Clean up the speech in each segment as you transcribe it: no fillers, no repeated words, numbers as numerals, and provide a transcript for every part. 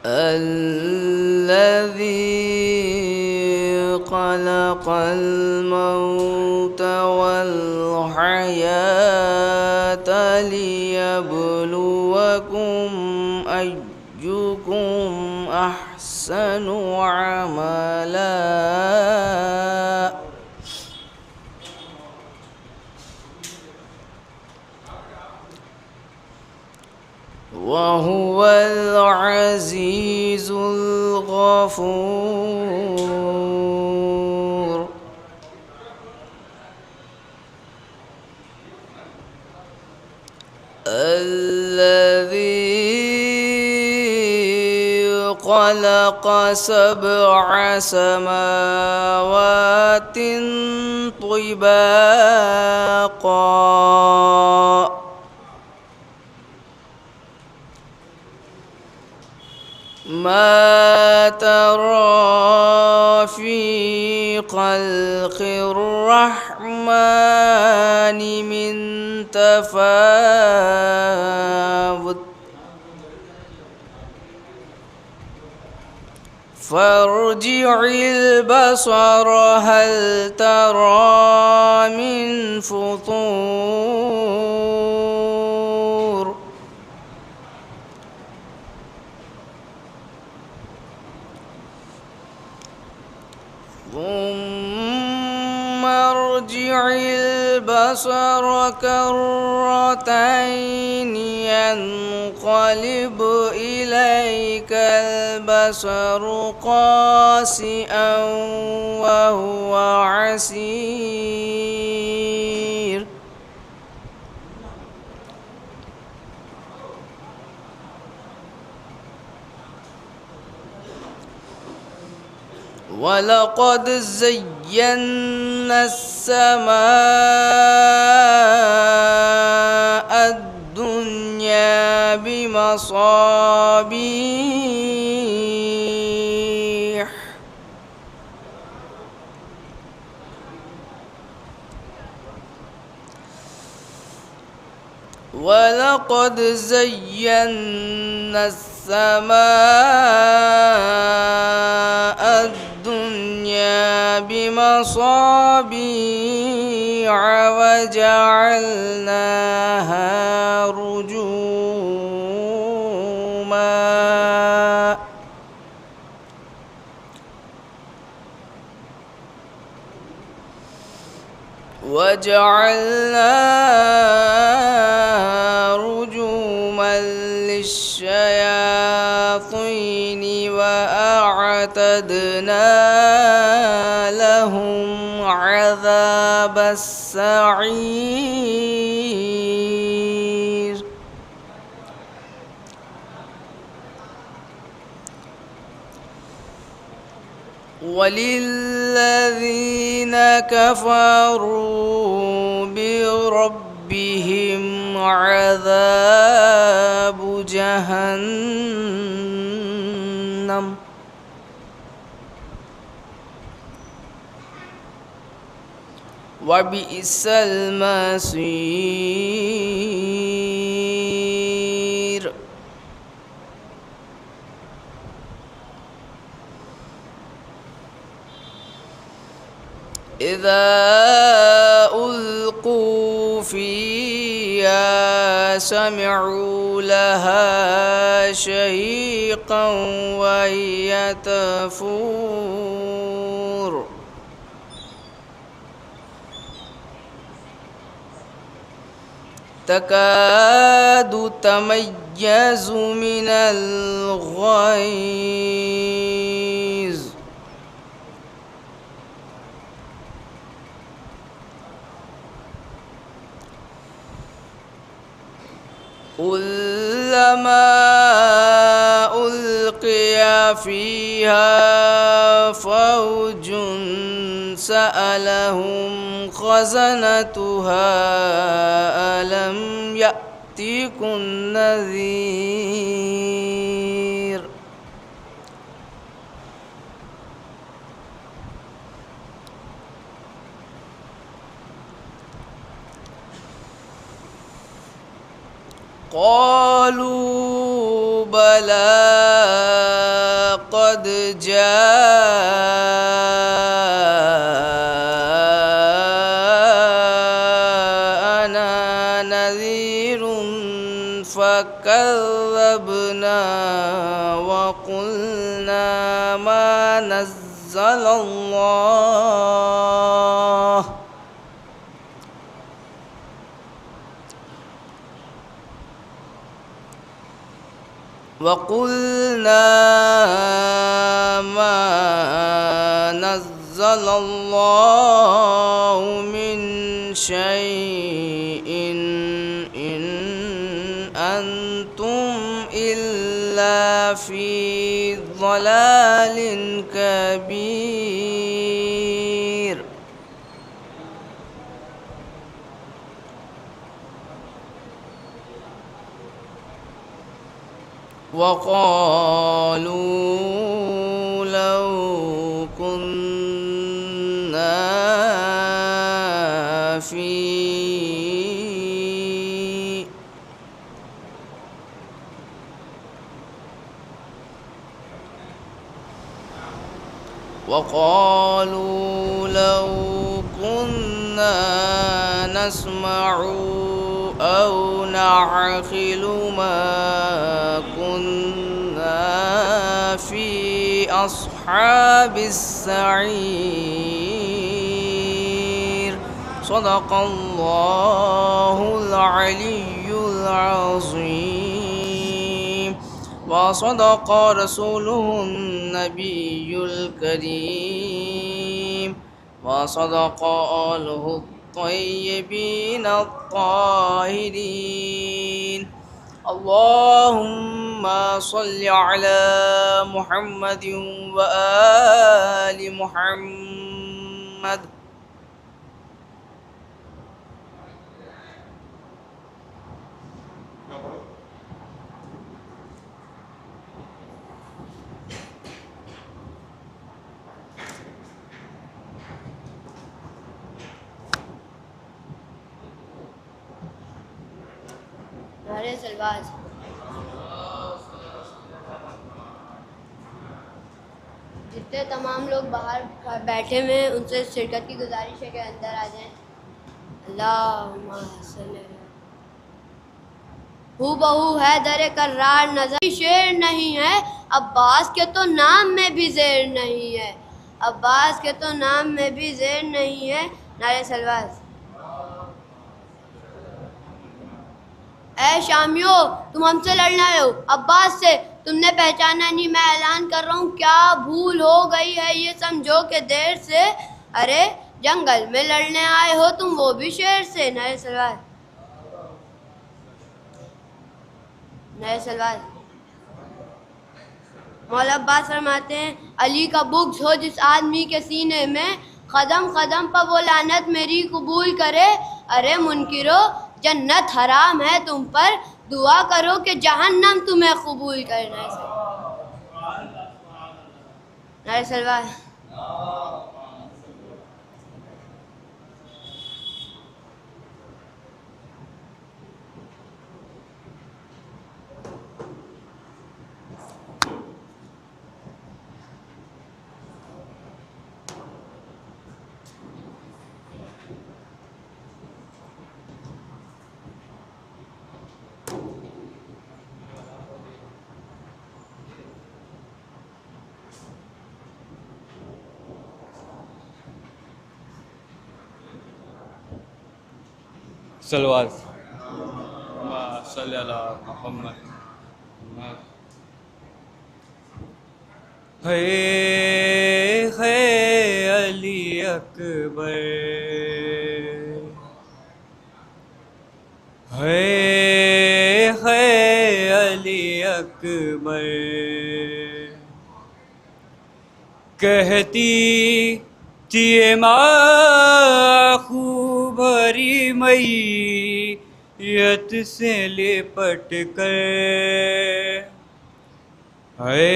الذي خلق الموت والحياة ليبلوكم أيكم أحسن عملا وهو العزيز الغفور الذي خلق 7 سماوات طباقا ما ترى في خلق الرحمن من تفاوت فارجع البصر هل ترى من فطور ثم ارجع البصر كرتين ينقلب إليك البصر خاسئا وهو حسير ولقد زينا السماء الدنيا بمصابيح ولقد زينا السماء الدنيا بمصابيح وجعلناها رجوما للشياطين وأعتدنا لهم عذاب السعير وللذين كفروا بربهم عذاب جهنم وبئس المصير إذا ألقوا فيها سمعوا لها شهيقا وهي تفور تكاد تميز من الغيظ كلما ألقي فيها فوج سألهم خزنتها ألم يأتكم نذير قالوا بلى جاءنا نذير فكذبنا وقلنا ما نزل الله من شيء إن أنتم إلا في ضلال كبير وقالوا لو كنا نسمع أو نعقل ما كنا في أصحاب السعير صدق الله العلي العظيم وصدق رسوله النبي الكريم وصدق آله الطيبين الطاهرين اللهم صل على محمد وآل محمد نعرے سلواز جتنے تمام لوگ باہر بیٹھے ہوئے ہیں ان سے شرکت کی گزارش ہے کہ اندر آ جائیں. اللہم صلی ہو بہو ہے در کرار نظر شعر نہیں ہے عباس کے تو نام میں بھی زیر نہیں ہے عباس کے تو نام میں بھی زیر نہیں ہے. نعرے سلواز. اے شامیو تم ہم سے لڑنا آئے ہو عباس سے تم نے پہچانا نہیں میں اعلان کر رہا ہوں کیا بھول ہو گئی ہے یہ سمجھو کہ دیر سے ارے جنگل میں لڑنے آئے ہو تم وہ بھی شیر سے. نعرے سلوات. نعرے سلوات. مولا عباس فرماتے ہیں علی کا بغض ہو جس آدمی کے سینے میں قدم قدم پر وہ لعنت میری قبول کرے. ارے منکرو جنت حرام ہے تم پر دعا کرو کہ جہنم تمہیں قبول کرنا ہے. نعرہ سلوات. صلوات صلی اللہ محمد. ہے علی اکبر ہے علی اکبر کہتی تھی ماں خوب بھری میت سے لپٹ کر ہے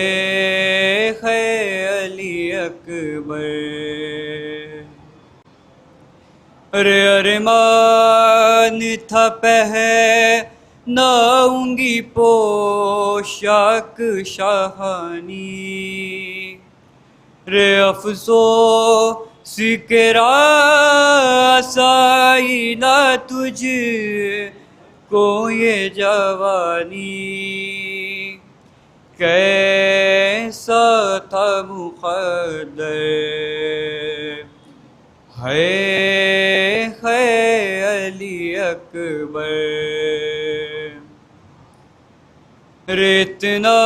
علی اکبر ارے ارمان تھا پہناؤں گی پوشاک شاہانی رے افسوس کے رسائی نہ تجھ کو یہ جوانی، کیسا تھا مقدر ہے علی اکبر، اتنا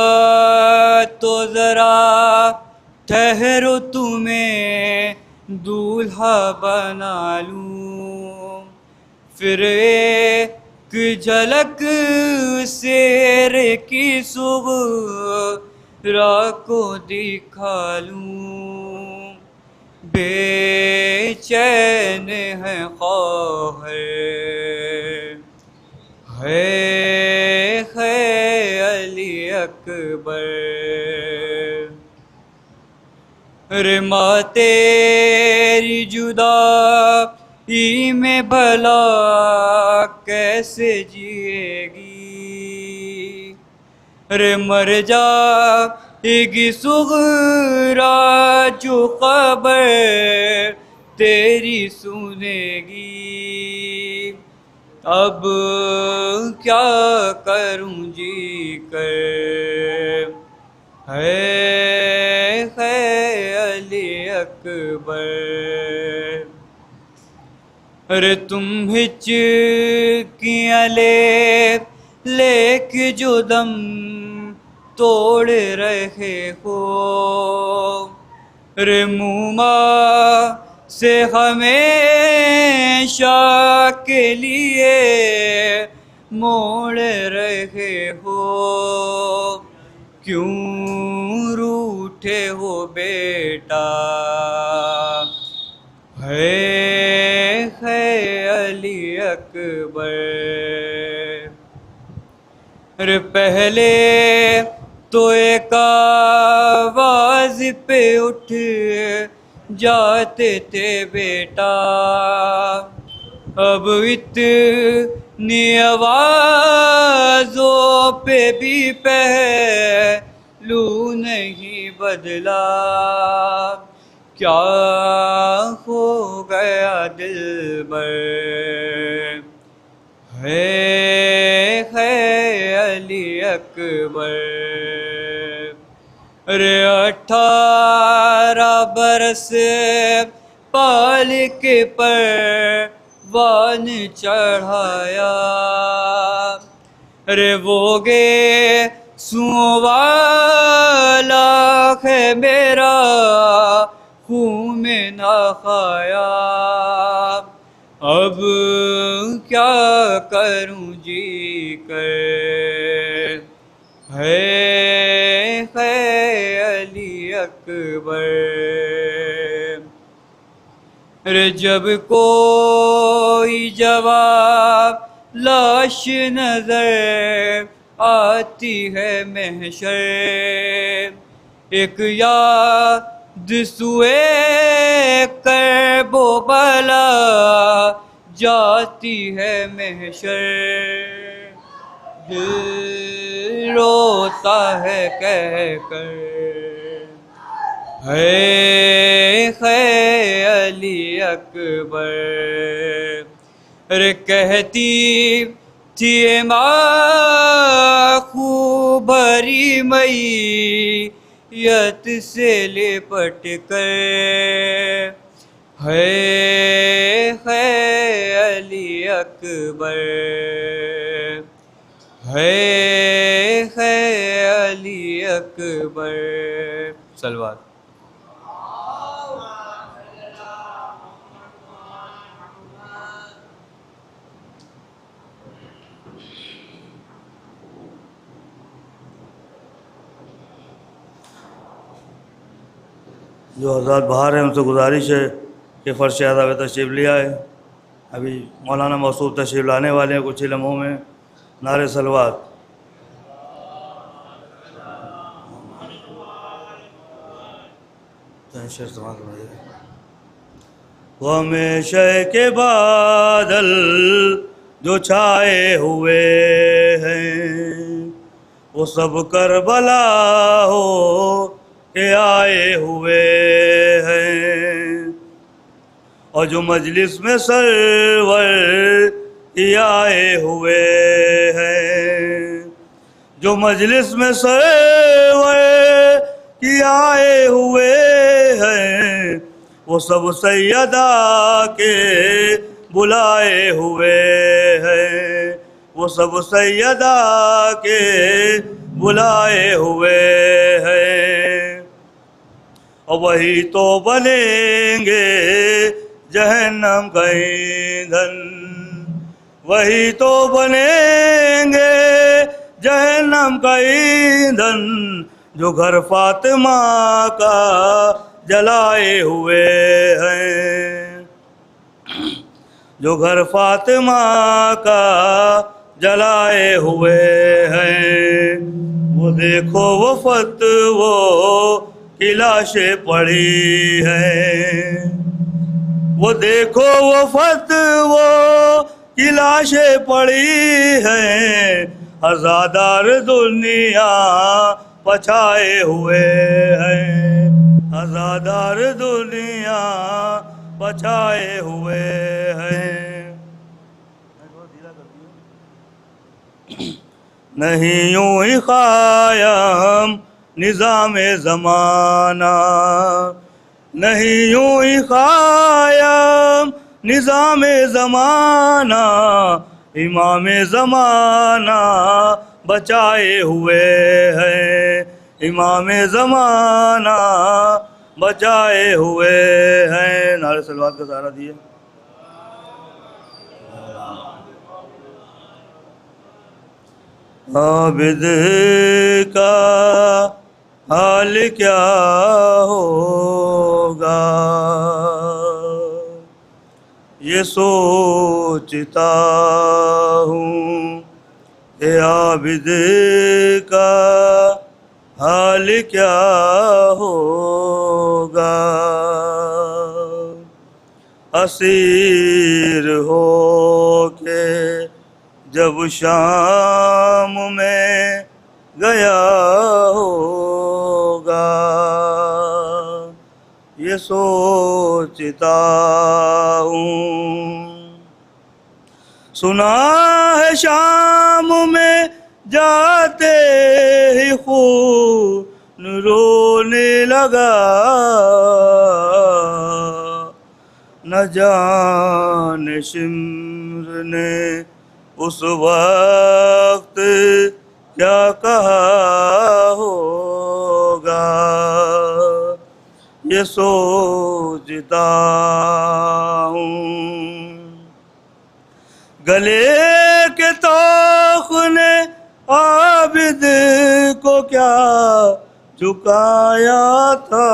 تو ذرا ٹھہرو تمہیں دولہا بنا لوں، پھر ایک جھلک سیر کی صغرا کو دکھا لوں، بے چین ہے خواہر ہے علی اکبر، ماں تیری جدائی میں بھلا کیسے جیے گی، مر جائے گی صغرا جو خبر تیری سنے گی، اب کیا کروں جی کر ہے علی اکبر، تم ہچکیاں لے کے جو دم توڑ رہے ہو، منہ سے ہمیشہ کے لیے موڑ رہے ہو، کیوں روٹھے ہو بیٹا ہے علی اکبر، پہلے تو ایک آواز پہ اٹھ جاتے تھے بیٹا، اب اتنی آوازوں پہ بھی پہلو نہیں بدلا، کیا ہو گیا دلبر ہے علی اکبر، 18 برس پال کے پروان چڑھایا، وہ گے سوں والا ہے میرا خون میں نہ کھایا، اب کیا کروں جی کر ہے علی اکبر، جب کوئی جواب لاش نظر آتی ہے محشر، ایک یاد سوئے کرب و بلا جاتی ہے محشر، دل روتا ہے کہہ کر ہے علی اکبر، کہتی تھی ماں خوب بھری میت سے لپٹ کر ہے علی اکبر، ہے علی اکبر، صلوات۔ جو حضرات باہر ہیں ان سے گزارش ہے کہ فرش ادا میں تشریف لے آئے، ابھی مولانا موصوف تشریف لانے والے ہیں کچھ ہی لمحوں میں، نعرہ صلوات۔ ہمیشہ کے بادل جو چھائے ہوئے ہیں وہ سب کربلا ہو کے آئے ہوئے ہیں، اور جو مجلس میں سرور کی آئے ہوئے ہیں، جو مجلس میں سرور کی آئے ہوئے ہیں، وہ سب سیدہ کے بلائے ہوئے ہیں، وہ سب سیدہ کے بلائے ہوئے ہیں، اور وہی تو بنیں گے جہنم کا ایندھن، وہی تو بنیں گے جہنم کا ایندھن، جو گھر فاطمہ کا جلائے ہوئے ہیں، جو گھر فاطمہ کا جلائے ہوئے ہیں۔ وہ دیکھو وہ فتووں کی لاشیں پڑی ہیں، وہ دیکھو وہ فتووں کی لاشیں پڑی ہیں، عزادار دنیا پچھائے ہوئے ہیں، عزادار دنیا پچھائے ہوئے ہیں۔ نہیں یوں ہی قائم نظام زمانہ، نہیں یوں ہی قائم نظام زمانہ، امام زمانہ بچائے ہوئے ہیں، امام زمانہ بچائے ہوئے ہیں۔ نعرہ صلوات کا سہارا دیے۔ عابد کا حال کیا ہوگا، یہ سوچتا ہوں کہ عابد کا حال کیا ہوگا، اسیر ہو کے جب شام میں گیا ہوگا، یہ سوچتا ہوں۔ سنا ہے شام میں جاتے ہی خون رونے لگا، نہ جانے شمر نے اس وقت کیا کہا ہوگا، یہ سوچتا ہوں۔ گلے کے طوق نے عابد کو کیا جھکایا تھا،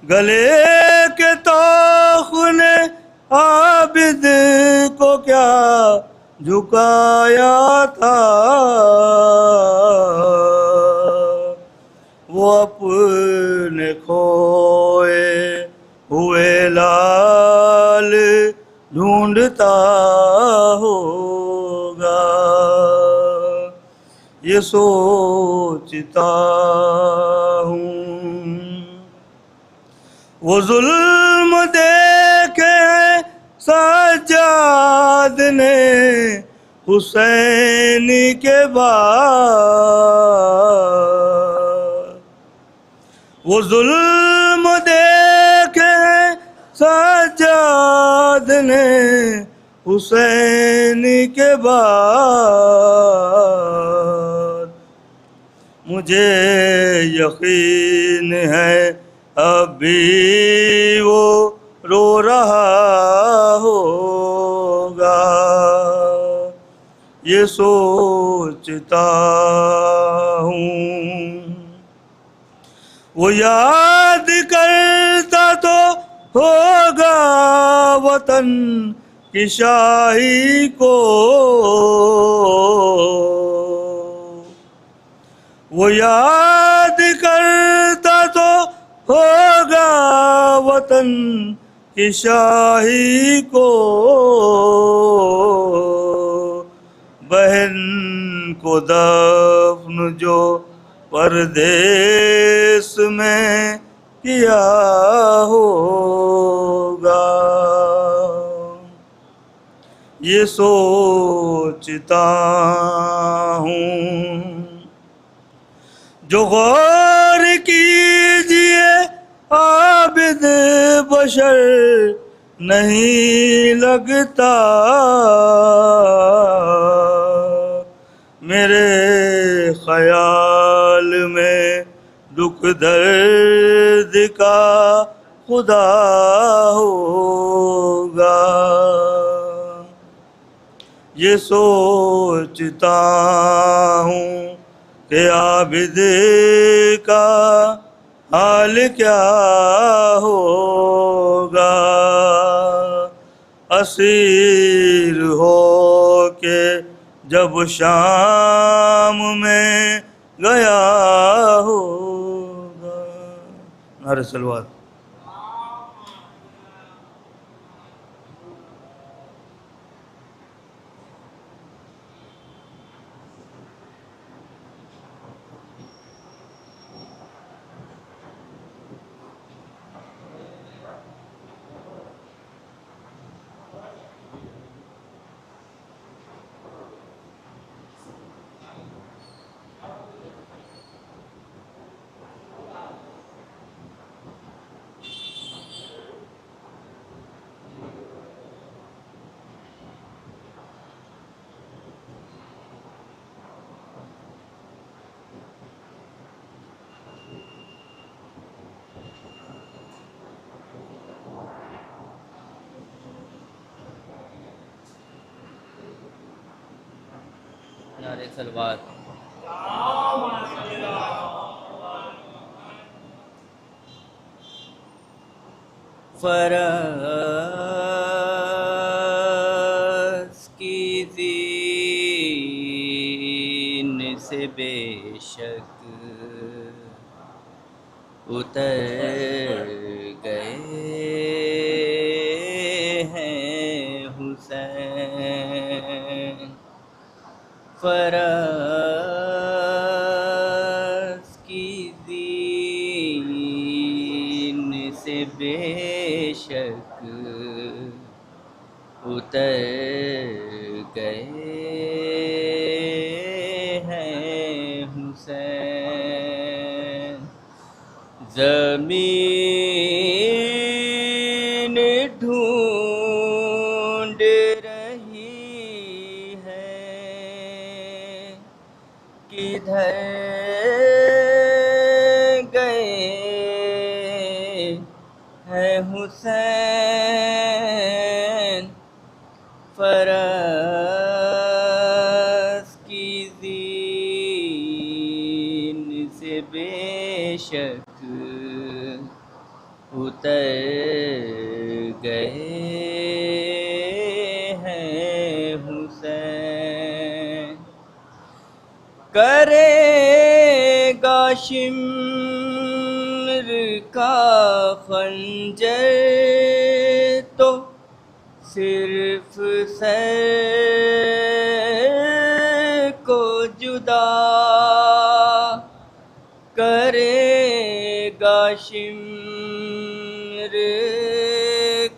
گلے کے طوق نے عابد کو کیا جھکایا تھا، وہ اپنے کھوئے ہوئے لال ڈھونڈتا ہوگا، یہ سوچتا ہوں۔ وہ ظلم دیکھے سجاد نے حسین کے بعد، وہ ظلم دیکھے سجاد نے حسین کے بعد، مجھے یقین ہے اب بھی وہ رو رہا ہوگا، یہ سوچتا ہوں۔ وہ یاد کرتا تو ہوگا وطن کی شاہی کو، وہ یاد کرتا تو ہوگا وطن کی شاہی کو، بہن کو دفن جو پردیس میں کیا ہوگا، یہ سوچتا ہوں جو غور کیجئے عابد بشر نہیں لگتا، میرے خیال میں دکھ درد کا خدا ہوگا، یہ سوچتا ہوں کہ عابد کا حال کیا ہوگا، اسیر ہو کے جب شام میں گیا ہوگا۔ نعرہ صلوات۔ نعرہ صلوات۔ فرض کی زین سے بے شک اتر گئے ہیں حسین، فرض کی زین سے بے شک اتر گئے ہیں حسین، زمین ڈھونڈ رہی ہے کدھر گئے ہیں حسین، فرض کی زین سے بے شک اتر گئے ہیں حسین، کرے گا شمر کا خنجر تو صرف سر کو جدا، کرے گا شمر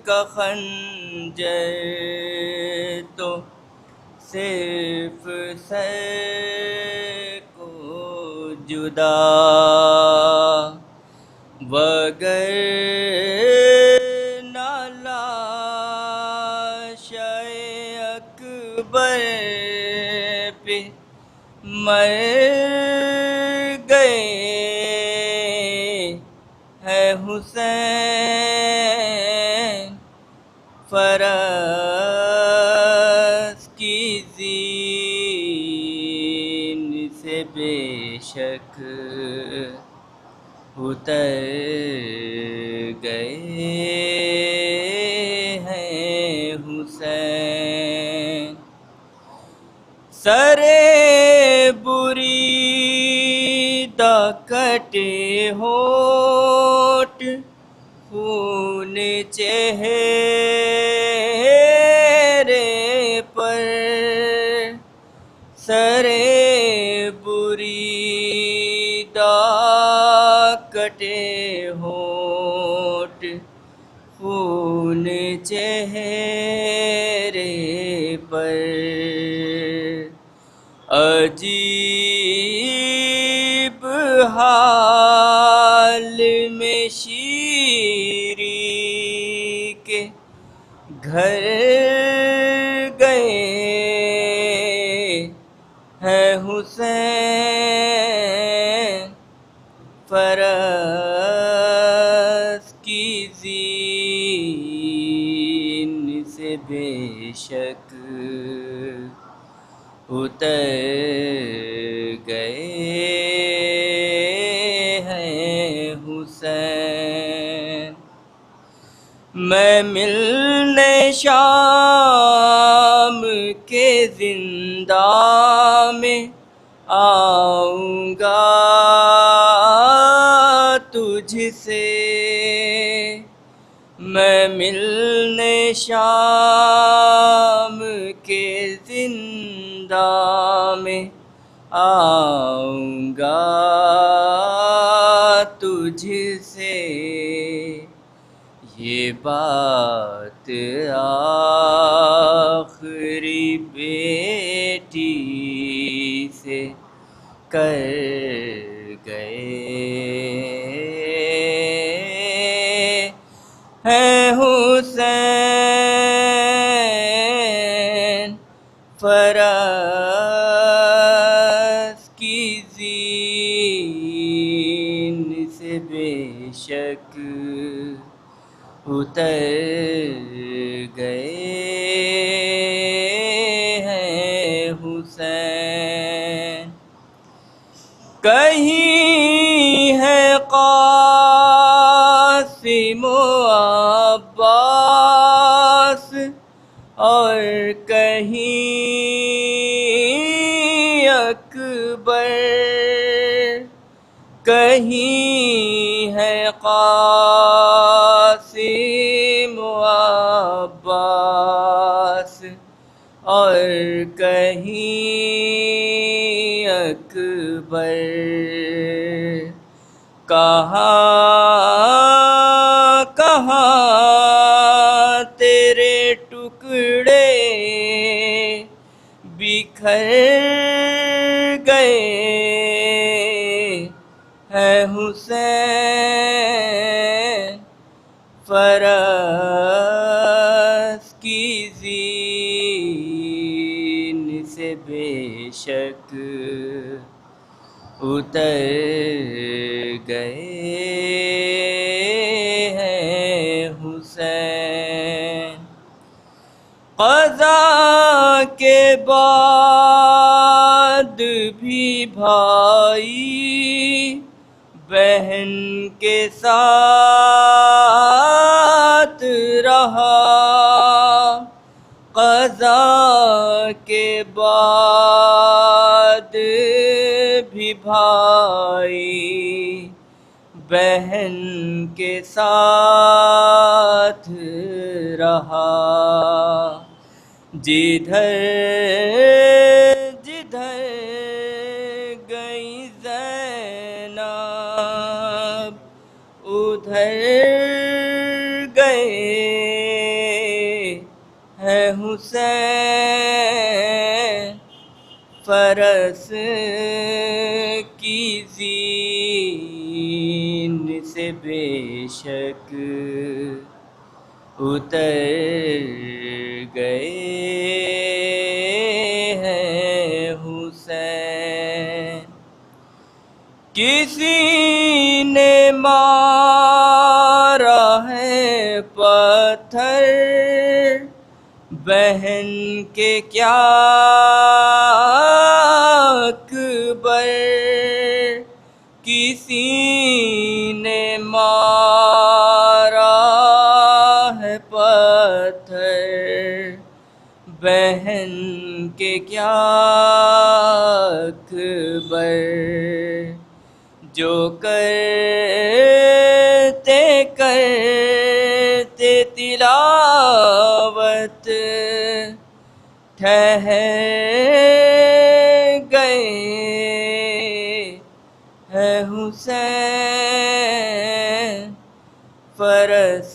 کا خنجر تو صرف سر کو جدا، وگر اکبر پہ مر گئے ہے حسین، فرض کی زین سے بے شک اتر گئے ہیں حسین، سرے بریدہ کٹے ہونٹ خون چہرے پر، سرے چہرے پر عجیب حال میں شیری کے گھر گئے ہیں حسین فرس کی زین سے بے شک اتر گئے ہیں حسین میں ملنے شام کے زندہ میں آؤں گا تجھ سے میں ملنے شام کے زندہ میں آؤں گا تجھ سے یہ بات آخری بیٹی سے کر گئے ہیں حسین فرس کی زین سے بے شک اتر گئے ہیں حسین کہیں ہے قاسم و عباس اور کہیں اکبر کہیں ہے قاسم و عباس اور کہیں اکبر کہاں کہاں تیرے ٹکڑے بکھر گئے ہیں حسین فرس کی زین سے بے شک اتر گئے ہیں حسین قضا کے بعد بھی بھائی بہن کے ساتھ رہا قضا کے بعد بھی بھائی بہن کے ساتھ رہا جدھر جدھر گئی زینب ادھر گئے ہیں حسین فرس کی زین سے بے شک اتر گئے ہیں حسین کسی نے مارا ہے پتھر بہن کے کیا اکبر کسی نے مارا ہے پتھر بہن کے کیا اکبر جو کرتے کرتے تلاوت ٹھہر گئے ہیں حسین فرس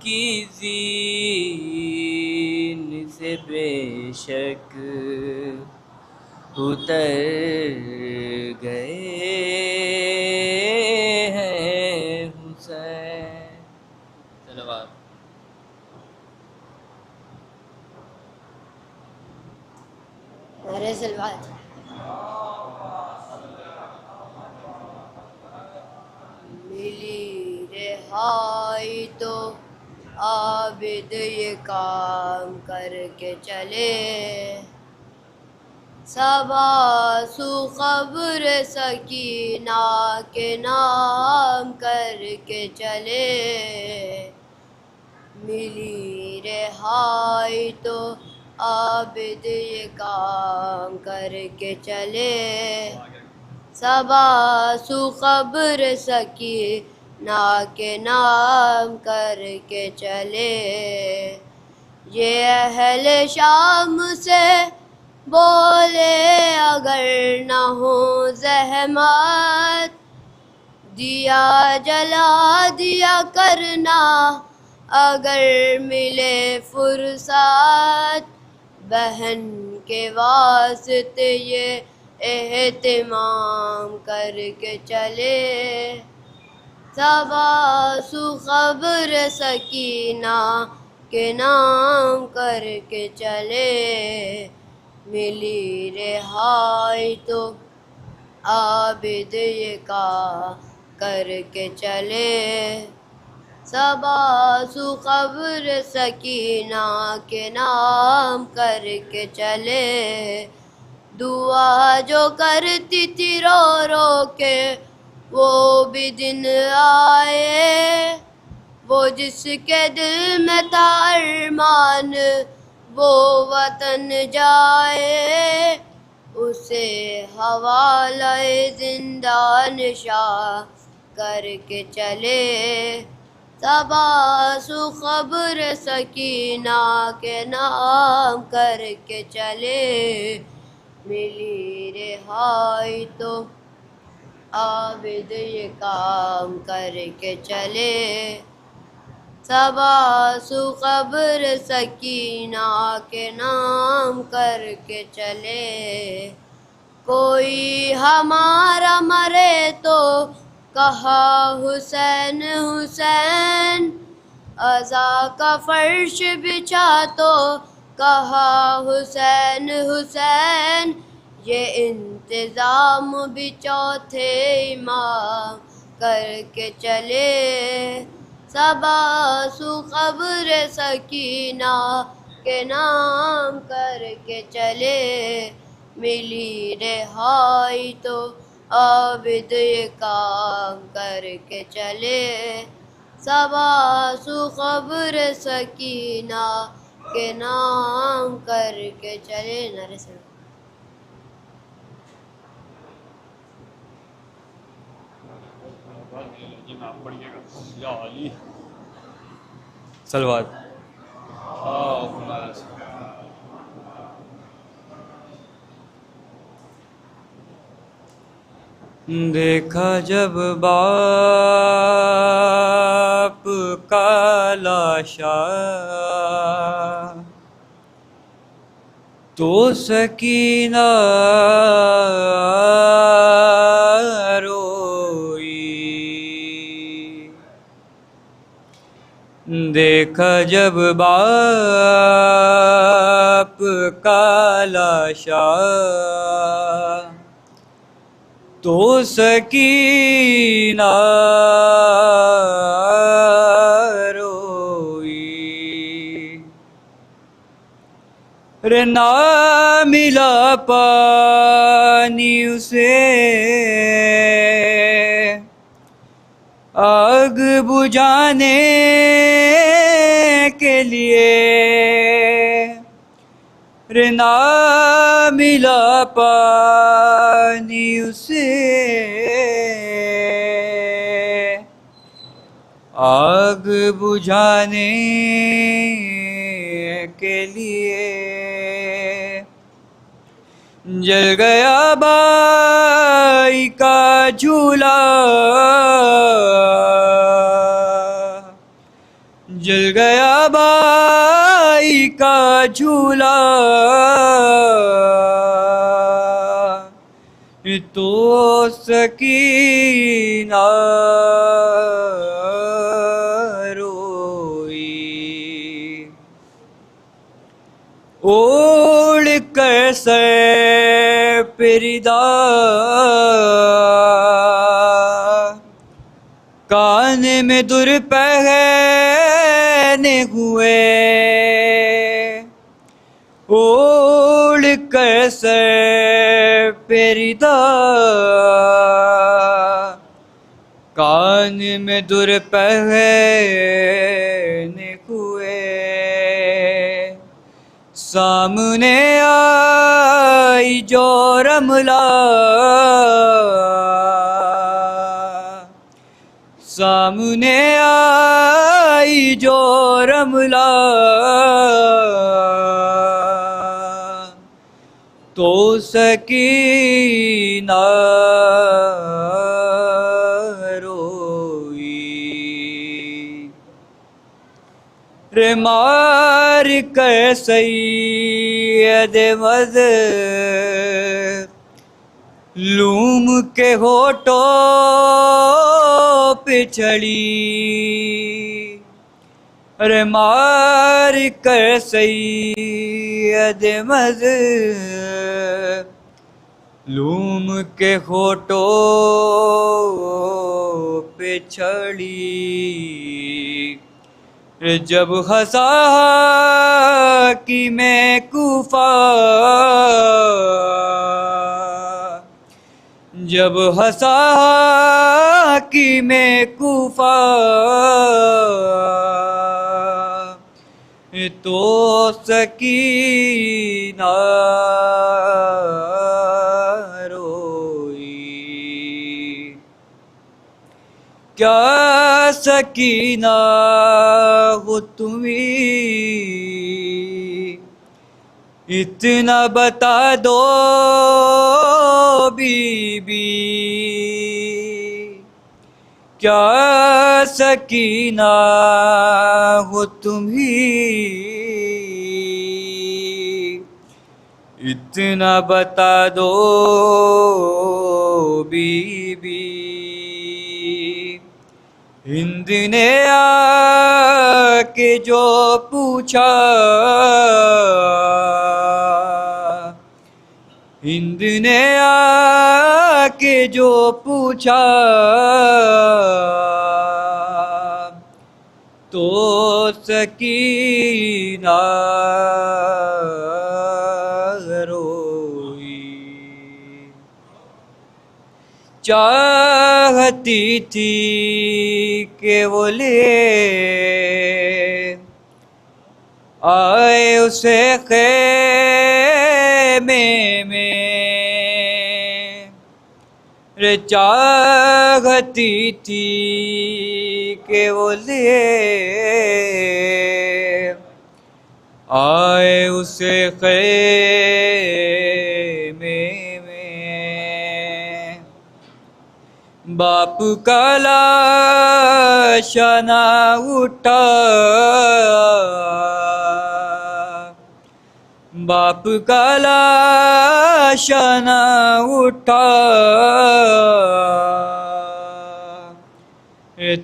کی زین سے بے شک اتر گئے ہیں حسین. صلوات. نعرہ صلوات. ملی رہائی تو عابد یہ کام کر کے چلے، صبا سو قبر سکینہ کے نام کر کے چلے. ملی رہائی تو عابد یہ کام کر کے چلے، صبا سو قبر سکینہ کے نام کر کے چلے. یہ اہل شام سے بولے اگر نہ ہو زحمت، دیا جلا دیا کرنا اگر ملے فرصت. بہن کے واسطے یہ اہتمام کر کے چلے، صبا سو قبر سکینہ کے نام کر کے چلے. ملی رہائی تو عابد یہ کام کر کے چلے، صبا سو قبر سکینہ کے نام کر کے چلے. دعا جو کرتی تھی رو رو کے وہ بھی دن آئے، وہ جس کے دل میں تھا ارمان وہ وطن جائے، اسے حوالہ زندان شاہ کر کے چلے. صبا سو قبر سکینہ کے نام کر کے چلے. ملی رہائی تو عابد یہ کام کر کے چلے، صبا سو قبر سکینہ کے نام کر کے چلے. کوئی ہمارا مرے تو کہا حسین حسین، عزا کا فرش بچھا تو کہا حسین حسین. یہ انتظام بھی چوتھے امام کر کے چلے، صبا سو قبر سکینہ کے نام کر کے چلے. ملی رہائی تو عابد یہ کام کر کے چلے، صبا سو قبر سکینہ کے نام کر کے چلے. نعرہ صلوات. صلوات. دیکھا جب باپ کا لاشا تو سکینہ روئی. دیکھا جب باپ کا لاشا تو سکینہ روئی. رے نہ ملا پانی اسے آگ بجھانے کے لیے، رے نہ ملا پانی اسے آگ بجھانے کے لیے. جل گیا بائی کا جھولا، جل گیا بائی کا جھولا تو سکینہ روئی، اوڑھ کر سر پردہ کان میں در پہنے ہوئے، اوڑھ کر سر پردہ کان میں در پہنے ہوئے، سامنے آئی جو رملہ، سامنے آئی جو رملہ تو سکینہ روئی، رے مار کر سید مظلوم کے ہونٹوں پہ چڑھی، رے مار کر سید مظلوم کے ہونٹوں پہ چڑھی، جب ہنسا کہ میں کوفہ، جب ہنسا کہ میں کوفہ تو سکینہ روئی، کیا سکینہ ہو تمہیں اتنا بتا دو بی بی، کیا سکینہ ہو تمہیں اتنا بتا دو بی بی، ہند نے آ کے جو پوچھا، ہند نے آ کے جو پوچھا تو سکینہ روئی، چاہتی تھی کہ وہ لے آئے اسے خیمے میں، رے چاہتی تھی کہ وہ لے آئے اسے خیمے میں، باپ کا لاشا نہ اٹھا، باپ کا لاشا نہ اٹھا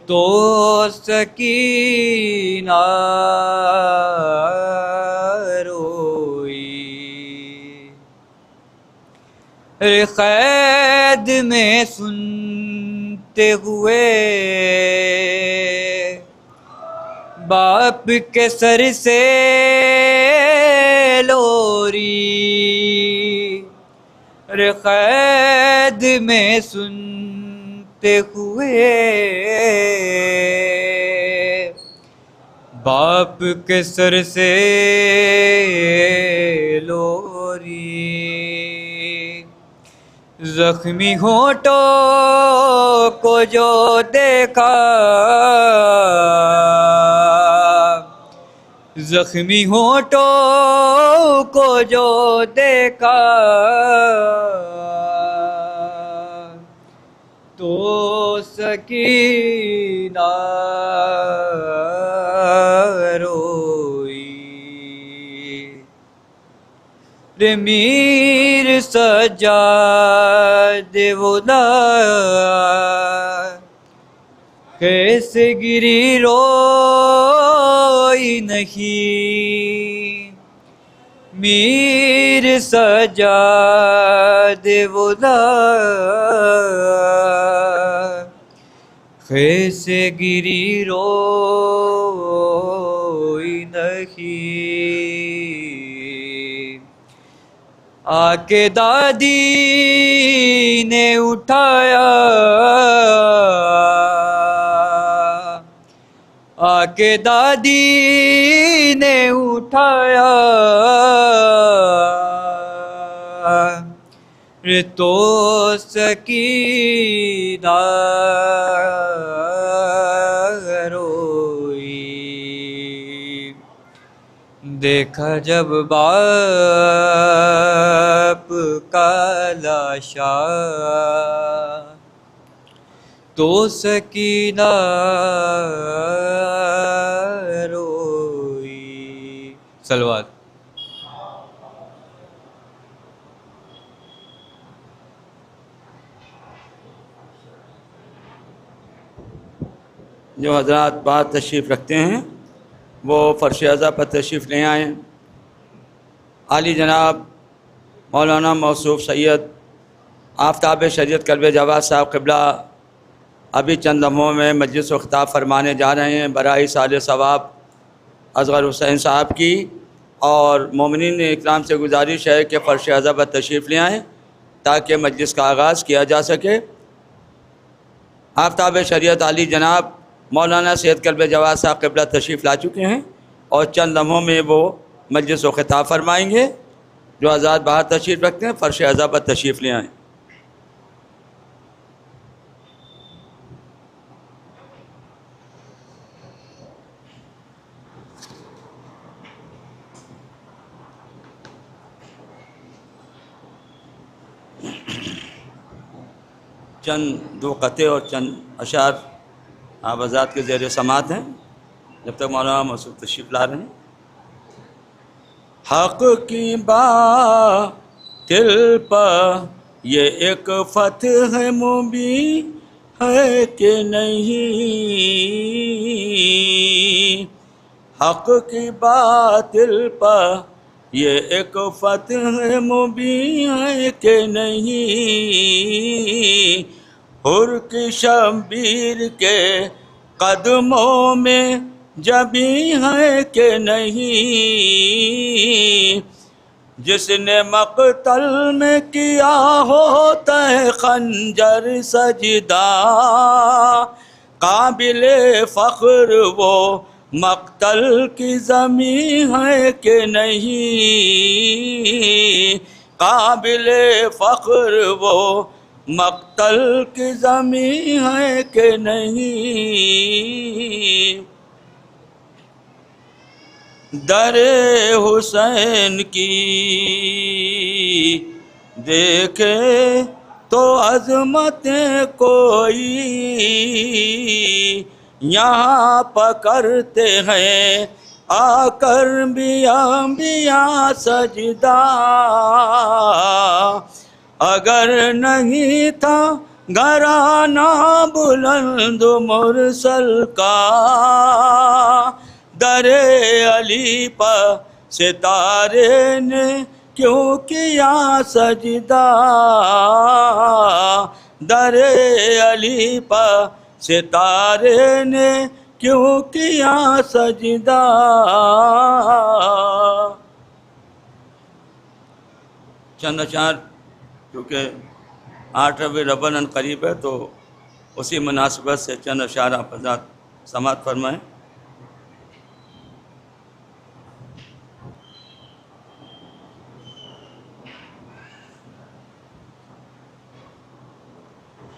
تو سکینہ روئی، قید میں سنتے ہوئے باپ کے سر سے لوری، قید میں سنتے ہوئے باپ کے سر سے لوری، زخمی ہونٹوں کو جو دیکھا، زخمی ہونٹوں کو جو دیکھا تو سکینہ رے میر سجاد ولا کیسے گری روئی نہیں، میر سجاد ولا کیسے گری روئی نہیں، آ کے دادی نے اٹھایا، آ کے دادی نے اٹھایا، رے تو سکینہ روئی، دیکھا جب باپ کا لاشا تو سکینہ روئی۔ صلوات۔ جو حضرات بعد تشریف رکھتے ہیں وہ فرش ازا پر تشریف لے آئیں۔ عالی جناب مولانا موصوف سید آفتاب شریعت قلب جواد صاحب قبلہ ابھی چند لمحوں میں مجلس و خطاب فرمانے جا رہے ہیں برائے سال ثواب اصغر حسین صاحب کی، اور مومنین اکرام سے گزارش ہے کہ فرش ازا پر تشریف لے آئیں تاکہ مجلس کا آغاز کیا جا سکے۔ آفتاب شریعت عالی جناب مولانا سید قلب جواد صاحب قبلہ تشریف لا چکے ہیں اور چند لمحوں میں وہ مجلس و خطاب فرمائیں گے۔ جو حضرات باہر تشریف رکھتے ہیں فرش ازا پر تشریف لے آئیں۔ چند دو قطعے اور چند اشعار آپ حضرات کے زیر سماعت ہیں جب تک مولانا موصوف تشریف لا رہے ہیں۔ حق کی باطل پر یہ ایک فتح مبین ہے کہ نہیں، حق کی باطل پر یہ ایک فتح مبین ہے کہ نہیں، حر کی شبیر کے قدموں میں جبی ہے کہ نہیں، جس نے مقتل میں کیا ہوتا ہے خنجر سجدہ، قابل فخر وہ مقتل کی زمین ہے کہ نہیں، قابل فخر وہ مقتل کی زمین ہے کہ نہیں، در حسین کی دیکھے تو عظمتیں کوئی یہاں پکڑتے ہیں آ کر بھی انبیاء سجدہ، اگر نہیں تھا گھرانہ بلند مرسل کا، در علی پر ستارے نے کیوں کیا سجدہ، در علی پر ستارے نے کیوں کیا سجدہ۔ چند اشعار کیونکہ 8 ربیع الاول قریب ہے تو اسی مناسبت سے چند اشعار آپ حضرات سماعت فرمائیں۔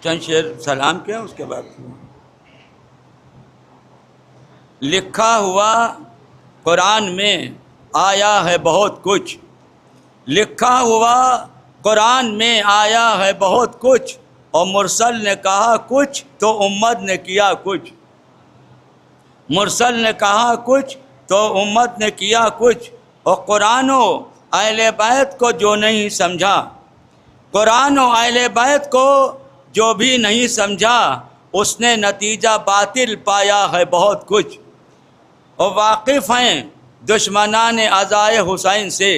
چند شعر سلام کیا اس کے بعد لکھا ہوا قرآن میں آیا ہے بہت کچھ، لکھا ہوا قرآن میں آیا ہے بہت کچھ، اور مرسل نے کہا کچھ تو امت نے کیا کچھ، مرسل نے کہا کچھ تو امت نے کیا کچھ، اور قرآن و اہل بیت کو جو نہیں سمجھا، قرآن و اہل بیت کو جو بھی نہیں سمجھا، اس نے نتیجہ باطل پایا ہے بہت کچھ۔ اور واقف ہیں دشمنان اعضائے حسین سے،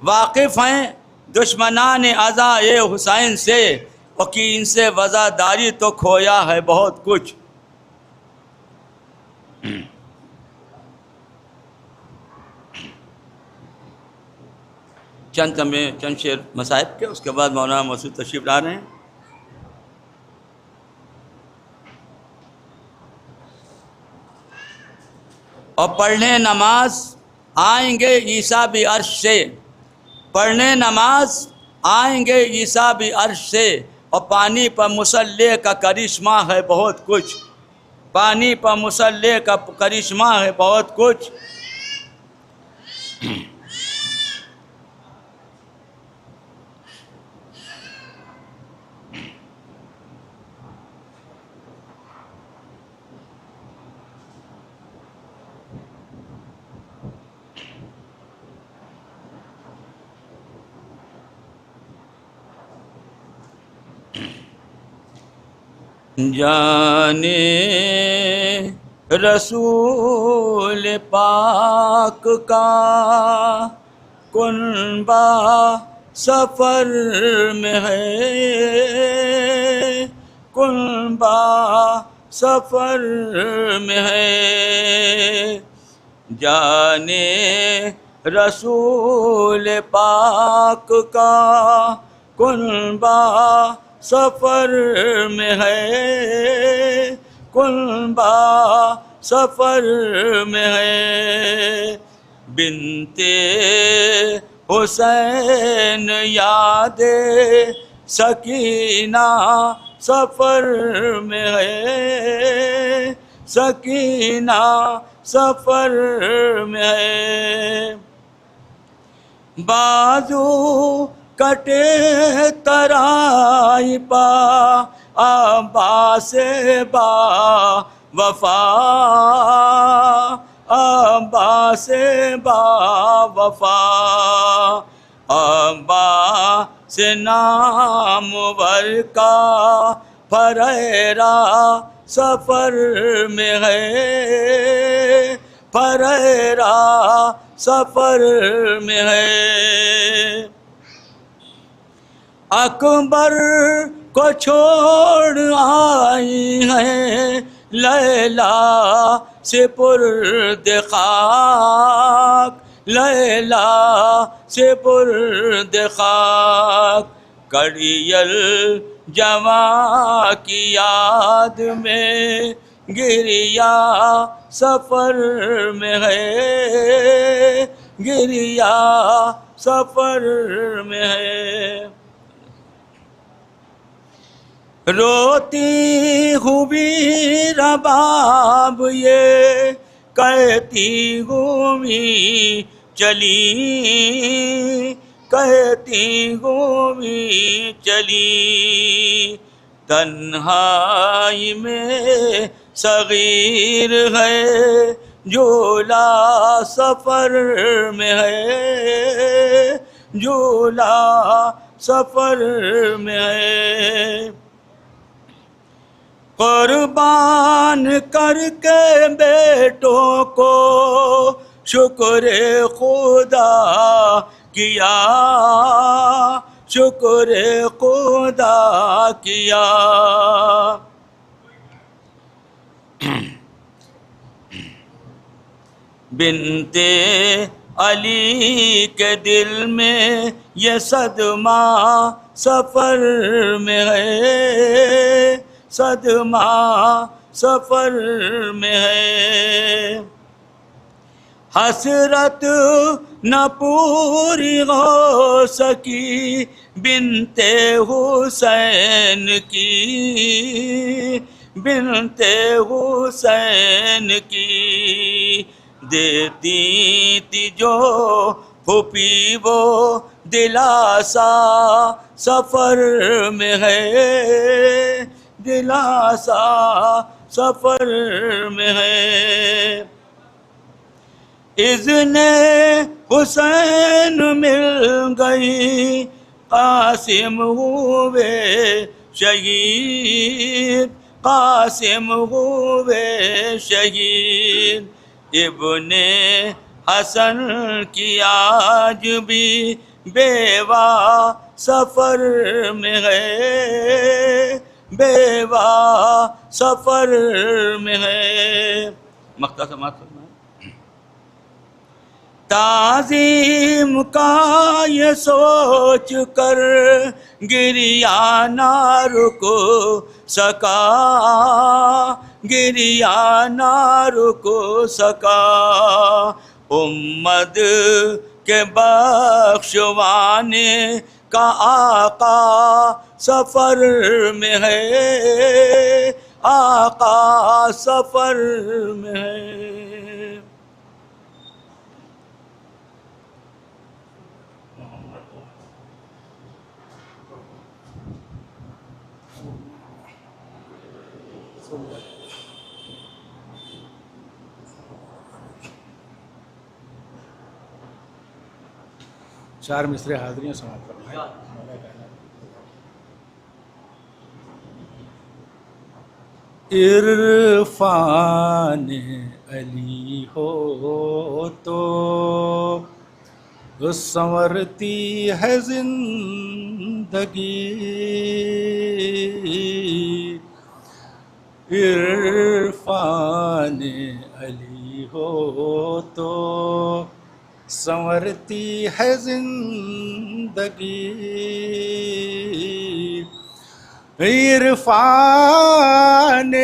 واقف ہیں دشمنان اعضائے حسین سے، اور کہ ان سے وزاداری تو کھویا ہے بہت کچھ۔ چند شعر مصائب کے، اس کے بعد مولانا مسعود تشریف لا رہے ہیں۔ اور پڑھنے نماز آئیں گے عیسیٰ بھی عرش سے، پڑھنے نماز آئیں گے عیسیٰ بھی عرش سے، اور پانی پر مصلی کا کرشمہ ہے بہت کچھ، پانی پر مصلی کا کرشمہ ہے بہت کچھ۔ جانے رسول پاک کا کنبہ سفر میں ہے، کنبہ سفر میں ہے، جانے رسول پاک کا کنبہ سفر میں ہے، کنبہ سفر میں ہے، بنت حسین یاد سکینہ سفر میں ہے، سکینہ سفر میں ہے، بازو کٹے ترائی پا عباس با وفا، عباس با وفا، عباس نامور کا پھریرا سفر میں ہے، پھریرا سفر میں ہے، اکبر کو چھوڑ آئی ہیں لیلا سے پرد خاک، لیلا سے پرد خاک، کڑیل جواں کی یاد میں گریا سفر میں ہے، گریا سفر میں ہے، روتی ہوئی رباب یہ کہتی ہوئی چلی، کہتی ہوئی چلی، تنہائی میں صغیر ہے جھولا سفر میں ہے، جھولا سفر میں ہے، قربان کر کے بیٹوں کو شکر خدا کیا، شکر خدا کیا، بنت علی کے دل میں یہ صدمہ سفر میں ہے، صدمہ سفر میں ہے، حسرت نہ پوری ہو سکی بنت حسین کی، بنت حسین کی، دیتی تھی جو پھوپھی وہ دلاسا سفر میں ہے، دلاسا سفر میں ہے، اذن حسین مل گئی قاسم ہوئے شہید قاسم ہوئے شہید ابن حسن کی آج بھی بیوہ سفر میں ہے بیوہ سفر میں ہے مقطع سماعت فرمائیں تعظیم کا یہ سوچ کر گریہ نہ رکو سکا گریہ نہ رکو سکا امت کے بخشوانے کا آقا سفر میں ہے آقا سفر میں ہے چار مصرے حاضریاں سماعت فرمائیں عرفان علی ہو تو سنورتی ہے زندگی عرفان علی ہو تو سنورتی ہے زندگی عرفان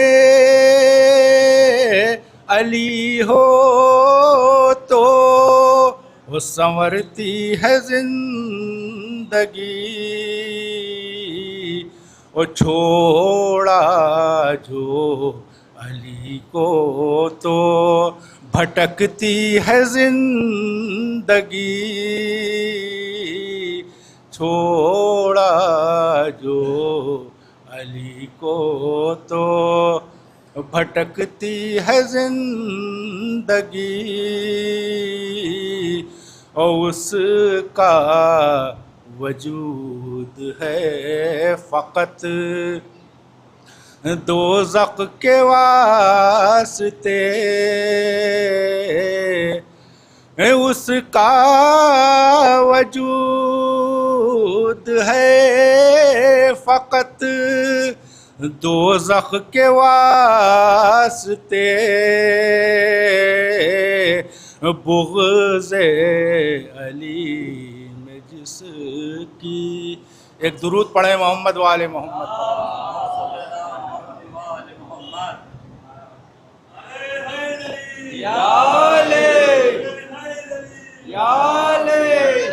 علی ہو تو سنورتی ہے زندگی اور چھوڑا جو علی کو تو بھٹکتی ہے زندگی چھوڑا جو علی کو تو بھٹکتی ہے زندگی اور اس کا وجود ہے فقط دوزخ کے واسطے اس کا وجود ہے فقط دوزخ کے واسطے بغض علی میں جس کی ایک درود پڑھیں محمد وآل محمد یا علی یا علی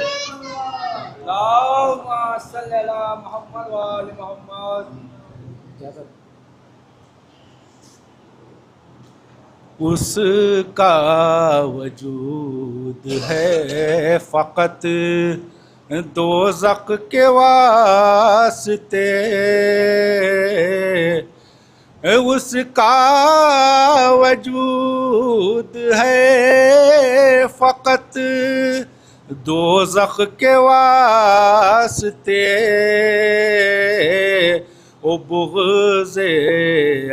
اللہم صلی علی محمد وآل محمد اس کا وجود ہے فقط دوزخ کے واسطے اس کا وجود ہے فقط دوزخ کے واسطے او بغض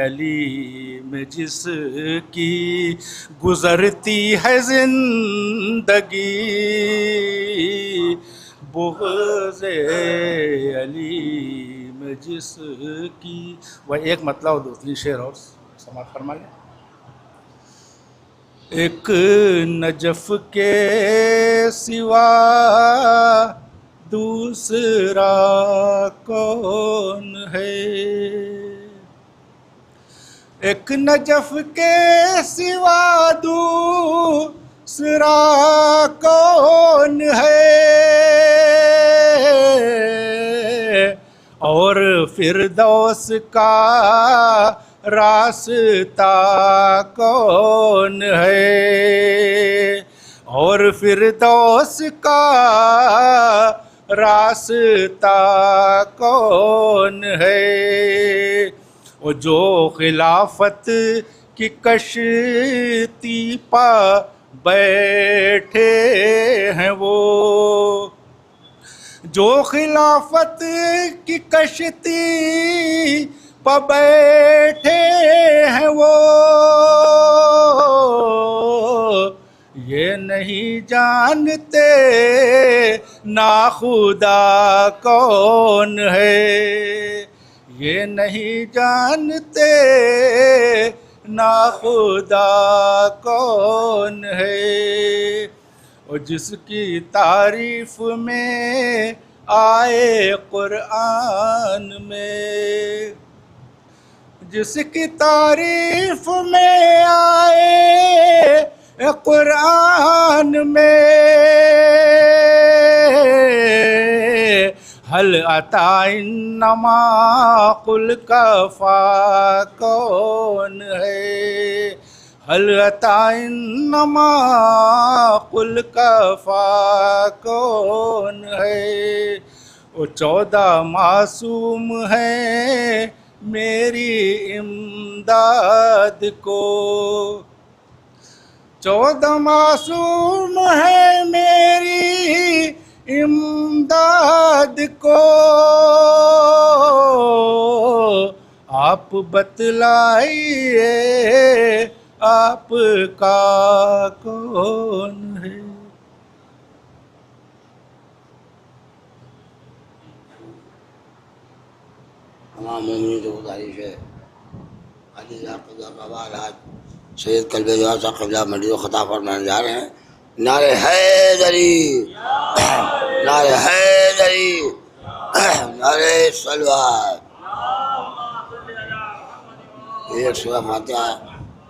علی میں جس کی گزرتی ہے زندگی بغض علی میں جس کی وہ ایک مطلب اور دوسری شعر اور سماعت فرما لیں ایک نجف کے سوا دوسرا کون ہے ایک نجف کے سوا دوسرا کون ہے اور فردوس کا راستہ کون ہے اور فردوس کا راستہ کون ہے وہ جو خلافت کی کشتی پا بیٹھے جو خلافت کی کشتی پہ بیٹھے ہیں وہ یہ نہیں جانتے ناخدا کون ہے، یہ نہیں جانتے ناخدا کون ہے، اور جس کی تعریف میں آئے قرآن میں، جس کی تعریف میں آئے قرآن میں، حل عطا انما قل کفا کون ہے، حل عطا انما قل کفا کون ہے، وہ 14 معصوم ہیں میری امداد کو، 14 معصوم ہیں میری امداد کو، آپ بتلائیے آپ کا کون ہے۔ تمام مومنین سے گزارش ہے حاجی صاحب قبلہ بابا الحاج سید قلب جواب صاحب قبلہ مجید و خطا فرمانے جا رہے ہیں، نعرہ حیدری، نعرہ حیدری، نعرہ صلوات۔ ایک سورہ فاتحہ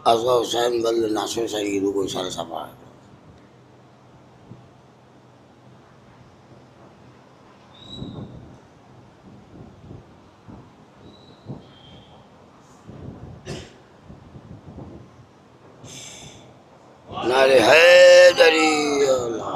اصغر حسین بل ناصر سعید کو اشارہ صفحہ ہے۔ نعرہ حیدری اللہ۔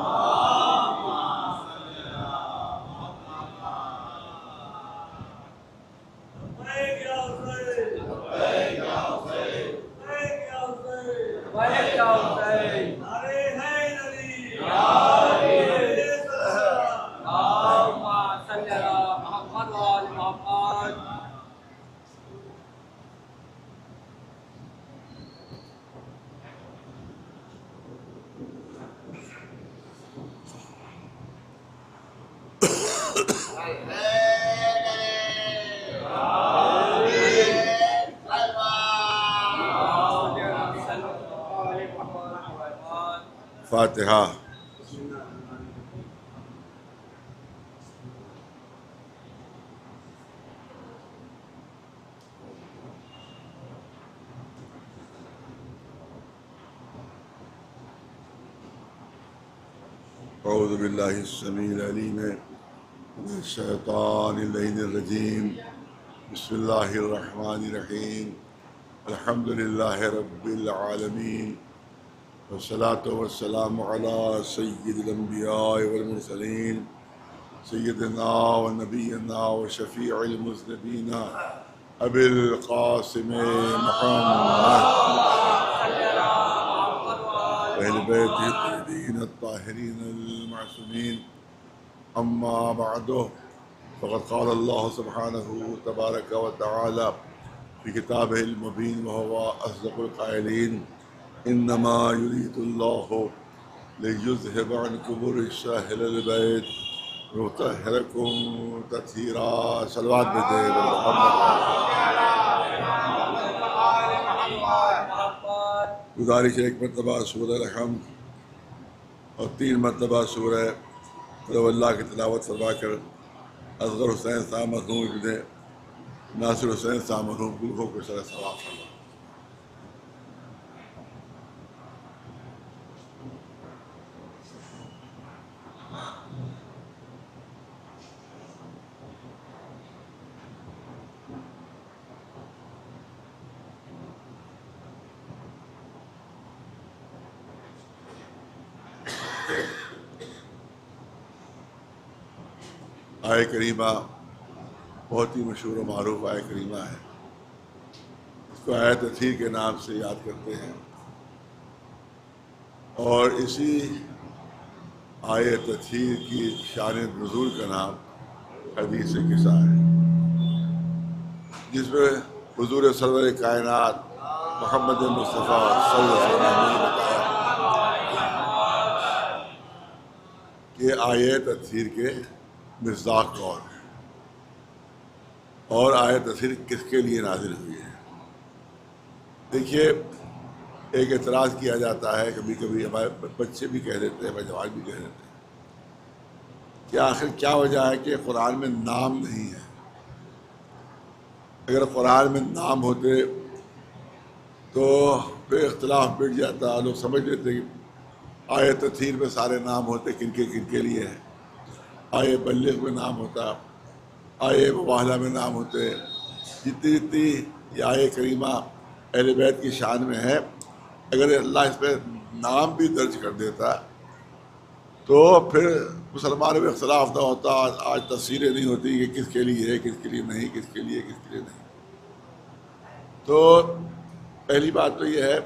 فاتحہ۔ اعوذ باللہ السمیع العلیم من الشیطان اللعین الرجیم، بسم اللہ الرحمن الرحیم، الحمد للہ رب العالمین، والصلاة والسلام علی سید الانبیاء والمرسلین، سیدنا و نبینا و شفیع المذنبین ابی القاسم محمد اہل بیت الطیبین الطاہرین المعصومین، اما بعد فقد قال اللہ سبحانہ تبارک و تعالی فی کتابہ المبین وهو اصدق القائلین، انما یرید اللہ لیذہب عنکم الرجس اہل البیت ویطہرکم تطہیرا۔ صلوات دے گزارش ہے، ایک مرتبہ سورہ الحمد اور 3 مرتبہ سورہ قل اللہ کی تلاوت فرما کر اصغر حسین صاحب مرحوم ابن ناصر حسین صاحب مرحوم گروہوں کو سر ثواب فرما۔ آیہ کریمہ بہت ہی مشہور و معروف آیہ کریمہ ہے، اس کو آیت تطہیر کے نام سے یاد کرتے ہیں، اور اسی آئے تطہیر کی شان نزول کا نام حدیث قصہ ہے، جس میں حضور سرور کائنات محمد مصطفیٰ صلی اللہ علیہ وسلم نے بتایا کہ آیت تطہیر کے مصداق کون ہے اور آیت تطہیر کس کے لیے نازل ہوئی ہے۔ دیکھیے، ایک اعتراض کیا جاتا ہے، کبھی کبھی ہمارے بچے بھی کہہ دیتے ہیں، ہمارے جوان بھی کہہ دیتے ہیں کہ آخر کیا وجہ ہے کہ قرآن میں نام نہیں ہے۔ اگر قرآن میں نام ہوتے تو پھر اختلاف مٹ جاتا، لوگ سمجھ لیتے کہ آئے تطہیر میں سارے نام ہوتے کن کے لیے ہیں، آئے بلغ میں نام ہوتا، آئے مباہلہ میں نام ہوتے، جتنی یہ آئے کریمہ اہل بیت کی شان میں ہے، اگر اللہ اس پہ نام بھی درج کر دیتا تو پھر مسلمانوں میں اختلاف نہ ہوتا، آج تفسیریں نہیں ہوتی کہ کس کے لیے ہے، کس کے لیے نہیں، کس کے لیے نہیں۔ تو پہلی بات تو یہ ہے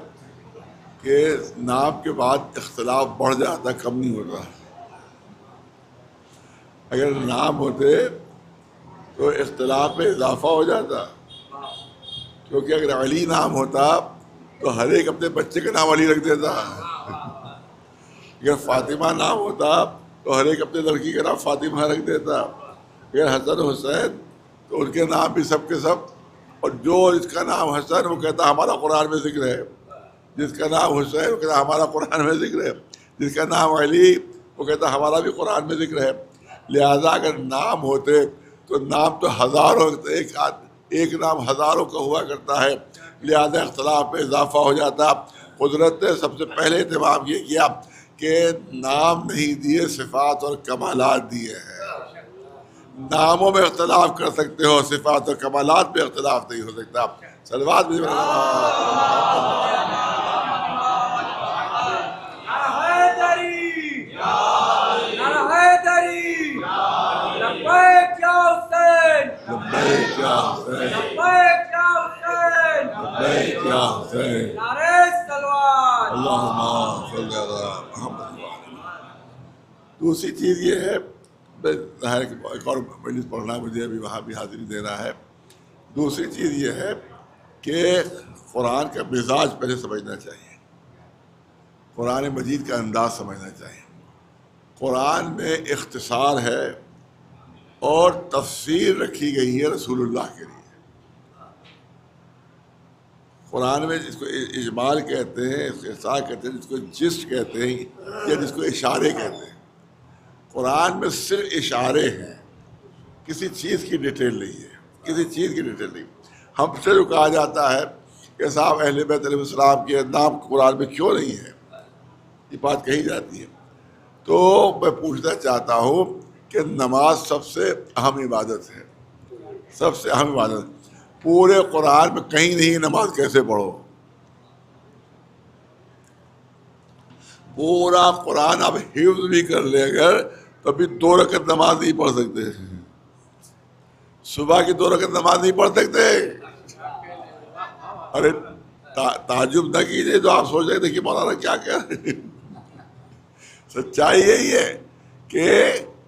کہ نام کے بعد اختلاف بڑھ جاتا، کم نہیں ہوتا۔ اگر نام ہوتے تو اختلاف میں اضافہ ہو جاتا، کیونکہ اگر علی نام ہوتا تو ہر ایک اپنے بچے کا نام علی رکھ دیتا، اگر فاطمہ نام ہوتا تو ہر ایک اپنے لڑکی کا نام فاطمہ رکھ دیتا، اگر حسن حسین تو ان کے نام بھی سب کے سب، اور جو جس کا نام حسن وہ کہتا ہمارا قرآن میں ذکر ہے، جس کا نام حسین وہ کہتا ہمارا قرآن میں ذکر ہے، جس کا نام علی وہ کہتا ہمارا بھی قرآن میں ذکر ہے۔ لہذا اگر نام ہوتے تو نام تو ہزاروں، ایک نام ہزاروں کا ہوا کرتا ہے، لہذا اختلاف میں اضافہ ہو جاتا۔ قدرت نے سب سے پہلے اہتمام یہ کیا کہ نام نہیں دیے، صفات اور کمالات دیے ہیں۔ ناموں میں اختلاف کر سکتے ہو، صفات اور کمالات میں اختلاف نہیں ہو سکتا۔ صلوات بھی دوسری چیز یہ ہے، ایک اور مجلس پڑھنا مجھے ابھی وہاں بھی حاضری دینا ہے۔ دوسری چیز یہ ہے کہ قرآن کا مزاج پہلے سمجھنا چاہیے، قرآن مجید کا انداز سمجھنا چاہیے۔ قرآن میں اختصار ہے اور تفسیر رکھی گئی ہے رسول اللہ کے لیے۔ قرآن میں جس کو اجمال کہتے ہیں، اختصار کہتے ہیں، جس کو جسٹ کہتے ہیں یا جس کو اشارے کہتے ہیں، قرآن میں صرف اشارے ہیں، کسی چیز کی ڈیٹیل نہیں ہے، کسی چیز کی ڈیٹیل نہیں۔ ہم سے جو کہا جاتا ہے کہ صاحب اہل بیت علیہ السلام کے نام قرآن میں کیوں نہیں ہے، یہ بات کہی جاتی ہے، تو میں پوچھنا چاہتا ہوں کہ نماز سب سے اہم عبادت ہے، سب سے اہم عبادت۔ پورے قرآن میں کہیں نہیں نماز کیسے پڑھو، پورا قرآن آپ حفظ بھی کر لیں اگر تو ابھی 2 رکعت نماز نہیں پڑھ سکتے، صبح کی 2 رکعت نماز نہیں پڑھ سکتے۔ ارے تعجب نہ کیجیے، تو آپ سوچ رہے تھے کہ مولانا کیا کہہ رہے ہیں۔ سچائی یہی ہے کہ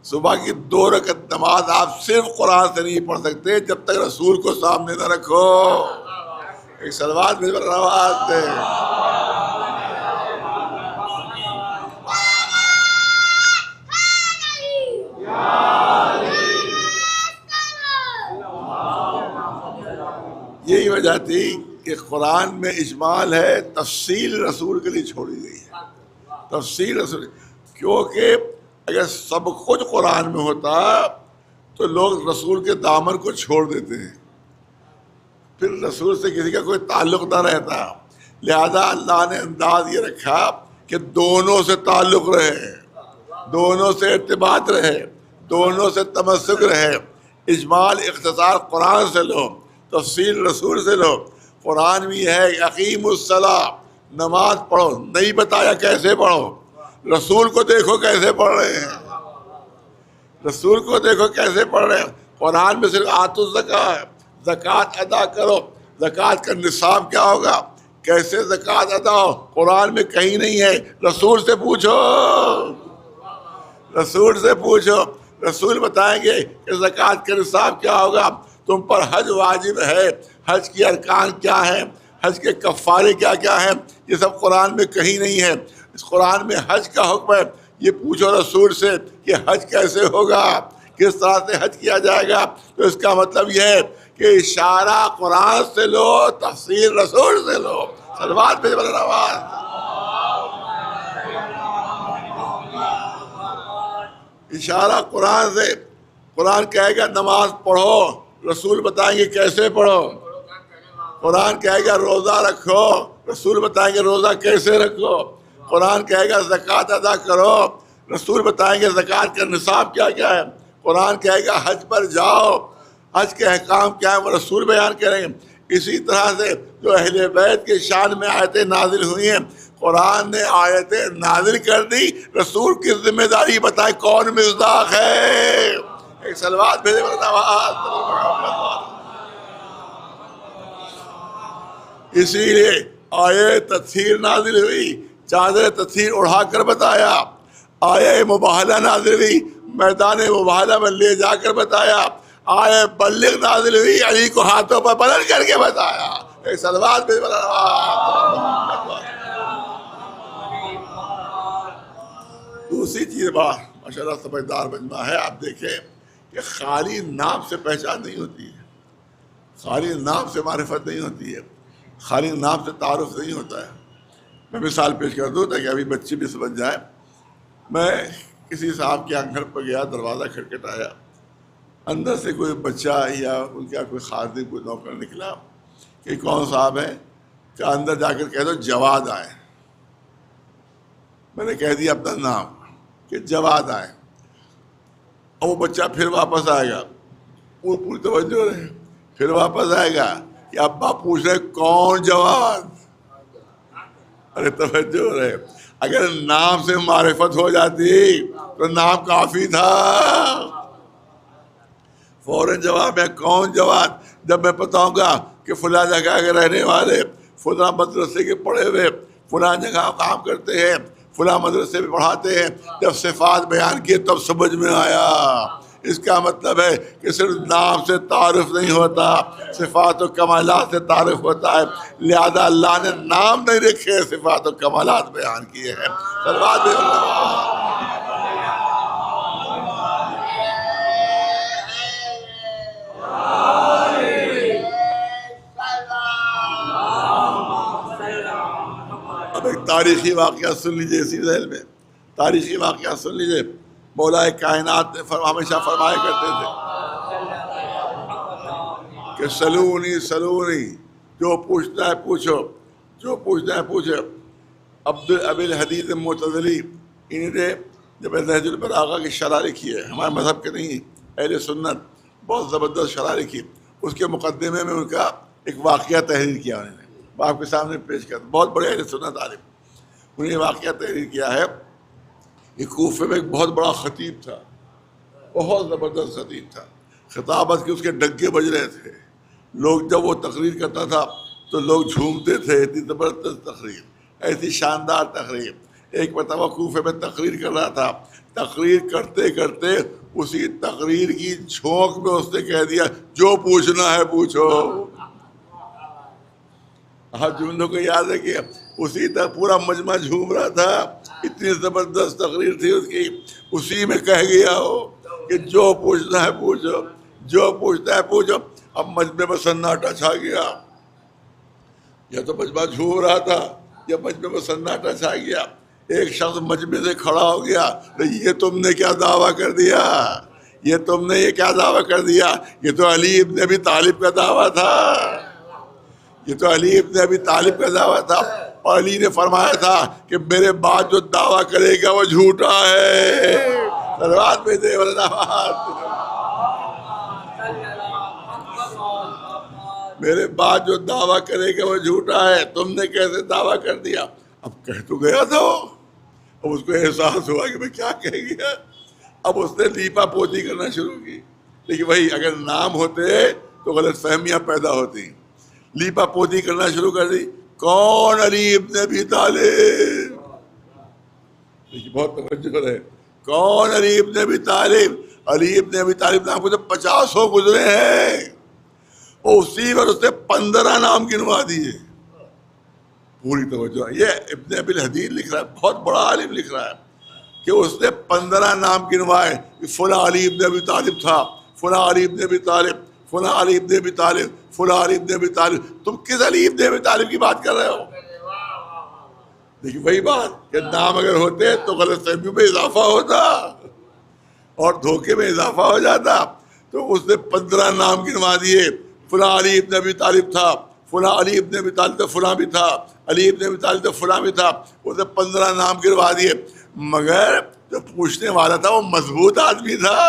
صبح کی 2 رکعت نماز آپ صرف قرآن سے نہیں پڑھ سکتے جب تک رسول کو سامنے نہ رکھو۔ ایک صلوات بھی رواج ہے۔ یہی وجہ تھی کہ قرآن میں اجمال ہے، تفصیل رسول کے لیے چھوڑی گئی ہے، تفصیل رسول، کیونکہ اگر سب کچھ قرآن میں ہوتا تو لوگ رسول کے دامن کو چھوڑ دیتے ہیں، پھر رسول سے کسی کا کوئی تعلق نہ رہتا۔ لہذا اللہ نے انداز یہ رکھا کہ دونوں سے تعلق رہے، دونوں سے ارتباط رہے، دونوں سے تمسک رہے۔ اجمال اختصار قرآن سے لو، تفصیل رسول سے لو۔ قرآن بھی ہے اقیم الصلاۃ، نماز پڑھو، نہیں بتایا کیسے پڑھو، رسول کو دیکھو کیسے پڑھ رہے ہیں، رسول کو دیکھو کیسے پڑھ رہے ہیں۔ قرآن میں صرف آتوا الزکوٰۃ ہے، زکوٰۃ ادا کرو۔ زکوٰۃ کا نصاب کیا ہوگا، کیسے زکوٰۃ ادا ہو، قرآن میں کہیں نہیں ہے، رسول سے پوچھو۔ رسول سے پوچھو، رسول بتائیں گے کہ زکوٰۃ کا نصاب کیا ہوگا، تم پر حج واجب ہے، حج کی ارکان کیا ہیں، حج کے کفارے کیا کیا ہیں، یہ سب قرآن میں کہیں نہیں ہے۔ اس قرآن میں حج کا حکم ہے، یہ پوچھو رسول سے کہ حج کیسے ہوگا، کس طرح سے حج کیا جائے گا۔ تو اس کا مطلب یہ ہے کہ اشارہ قرآن سے لو، تفسیر رسول سے لو۔ صلوات بھیج بلند آواز۔ اشارہ قرآن سے، قرآن کہے گا نماز پڑھو، رسول بتائیں گے کیسے پڑھو۔ قرآن کہے گا روزہ رکھو، رسول بتائیں گے روزہ کیسے رکھو۔ قرآن کہے گا زکوٰۃ ادا کرو، رسول بتائیں گے زکوٰۃ کا نصاب کیا کیا ہے۔ قرآن کہے گا حج پر جاؤ، حج کے احکام کیا ہیں وہ رسول بیان کریں گے۔ اسی طرح سے جو اہل بیت کے شان میں آیتیں نازل ہوئی ہیں، قرآن نے آیتیں نازل کر دی، رسول کی ذمہ داری بتائے کون مصداق ہے۔ ایک صلوات بھیجے اسی لیے آیے تطہیر نازل ہوئی، چادر تطہیر اڑا کر بتایا، آیے مباہلہ نازل ہوئی، میدان مباہلہ میں لے جا کر بتایا، آیے بلغ نازل ہوئی، علی کو ہاتھوں پر بلند کر کے بتایا۔ ایک صلوات بھیجے دوسری چیز بات ماشاءاللہ سمجھدار بننا ہے۔ آپ دیکھیں کہ خالی نام سے پہچان نہیں ہوتی ہے، خالی نام سے معرفت نہیں ہوتی ہے، خالی نام سے تعارف نہیں ہوتا ہے۔ میں مثال پیش کر دوں تاکہ ابھی بچے بھی سمجھ جائیں۔ میں کسی صاحب کے یہاں گھر پر گیا، دروازہ کھٹکھٹایا، اندر سے کوئی بچہ یا ان کا کوئی خادم کوئی نوکر نکلا کہ کون صاحب ہے، کہ اندر جا کر کہہ دو جواد آئے۔ میں نے کہہ دیا اپنا نام کہ جواد آئے، اور وہ بچہ پھر واپس آئے گا، وہ پوری توجہ رہے، پھر واپس آئے گا کہ ابا پوچھ رہے کون جواد، ارے توجہ رہے۔ اگر نام سے معرفت ہو جاتی تو نام کافی تھا، فوراً جواب ہے کون جواد۔ جب میں بتاؤں گا کہ فلاں جگہ کے رہنے والے، فلاں مدرسے کے پڑھے ہوئے، فلاں جگہ کام کرتے ہیں، فلاں مدرسے میں پڑھاتے ہیں، جب صفات بیان کیے تب سمجھ میں آیا۔ اس کا مطلب ہے کہ صرف نام سے تعارف نہیں ہوتا، صفات و کمالات سے تعارف ہوتا ہے، لہذا اللہ نے نام نہیں رکھے، صفات و کمالات بیان کیے ہیں۔ صلوات اب ایک تاریخی واقعہ سن لیجیے، اسی ذیل میں تاریخی واقعہ سن لیجیے۔ مولا کائنات نے ہمیشہ فرمایا کرتے تھے کہ سلونی سلونی، جو پوچھنا ہے پوچھو، جو پوچھنا ہے پوچھو۔ عبد ابی الحدید معتزلی، انہوں نے جب نہج البلاغہ کی شرح لکھی ہے، ہمارے مذہب کے نہیں، اہل سنت، بہت زبردست شرح لکھی، اس کے مقدمے میں ان کا ایک واقعہ تحریر کیا انہوں نے، آپ کے سامنے پیش کیا، بہت بڑے اہل سنت عالم، انہوں نے واقعہ تحریر کیا ہے۔ یہ کوفے میں ایک بہت بڑا خطیب تھا، بہت زبردست خطیب تھا، خطابت کے اس کے ڈگے بج رہے تھے، لوگ جب وہ تقریر کرتا تھا تو لوگ جھومتے تھے، اتنی زبردست تقریر، ایسی شاندار تقریر۔ ایک مرتبہ کوفے میں تقریر کر رہا تھا، تقریر کرتے کرتے اسی تقریر کی جھونک میں اس نے کہہ دیا جو پوچھنا ہے پوچھو۔ آپ جملوں کو یاد ہے کہ اسی طرح پورا مجمع جھوم رہا تھا، اتنی زبردست تقریر تھی اس کی، اسی میں کہہ گیا ہو کہ جو پوچھنا ہے پوچھو، جو پوچھنا ہے پوچھو۔ اب مجمع میں سناٹا چھا گیا، یا تو مجمع جھوم رہا تھا یا مجمع میں سناٹا چھا گیا۔ ایک شخص مجمع سے کھڑا ہو گیا، یہ تم نے کیا دعویٰ کر دیا، یہ تم نے یہ کیا دعویٰ کر دیا، یہ تو علی ابن ابی طالب کا دعویٰ تھا، یہ تو علی ابن ابی طالب کا دعویٰ تھا، اور علی نے فرمایا تھا کہ میرے بعد جو دعویٰ کرے گا وہ جھوٹا ہے۔ صلوات میں دے میرے بعد جو دعویٰ کرے گا وہ جھوٹا ہے، تم نے کیسے دعویٰ کر دیا؟ اب کہہ تو گیا تھا وہ، اب اس کو احساس ہوا کہ میں کیا کہہ گیا، اب اس نے لیپا پوتی کرنا شروع کی۔ لیکن وہی اگر نام ہوتے تو غلط فہمیاں پیدا ہوتی، لیپا پوتی کرنا شروع کر دی، کون علی ابن ابی طالب، لیکن بہت توجہ رہے، کون؟ علی ابن ابی طالب. علی ابن ابی طالب نام کو تو 50 گزرے ہیں، اور اسی پر اس نے 15 نام گنوا دیے. پوری توجہ. یہ ابن ابی الحدید لکھ رہا ہے، بہت بڑا عالم لکھ رہا ہے کہ اس نے 15 نام گنوائے. فلاں علی ابن ابی طالب تھا، فلاں علی ابن ابی طالب، فلاں علی ابن ابی طالب، فلاں علی ابن ابی طالب. تم کس علی ابن ابی طالب کی بات کر رہے ہو؟ لیکن وہی بات کہ نام اگر ہوتے تو غلط فہمیوں میں اضافہ ہوتا اور دھوکے میں اضافہ ہو جاتا. تو اس نے 15 نام گنوا دیے. فلاں علی ابن ابی طالب تھا، فلاں علی ابن ابی طالب تو فلاں بھی تھا، علی ابن ابی طالب تو فلاں بھی تھا. اس نے 15 نام گنوا دیے. مگر جو پوچھنے والا تھا وہ مضبوط آدمی تھا،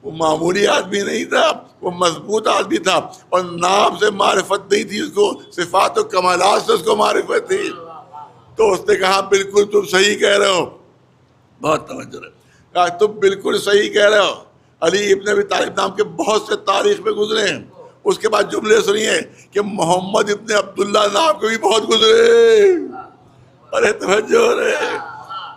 وہ معمولی آدمی نہیں تھا، وہ مضبوط آدمی تھا. اور نام سے معرفت نہیں تھی اس کو، صفات و کمالات سے اس کو معرفت تھی. تو اس نے کہا بالکل تم صحیح کہہ رہے ہو. بہت توجہ ہے. کہا تم بالکل صحیح کہہ رہے ہو. علی ابن ابی طالب نام کے بہت سے تاریخ میں گزرے ہیں. اس کے بعد جملے سنیے کہ محمد ابن عبداللہ نام کے بھی بہت گزرے. ارے توجہ رہے.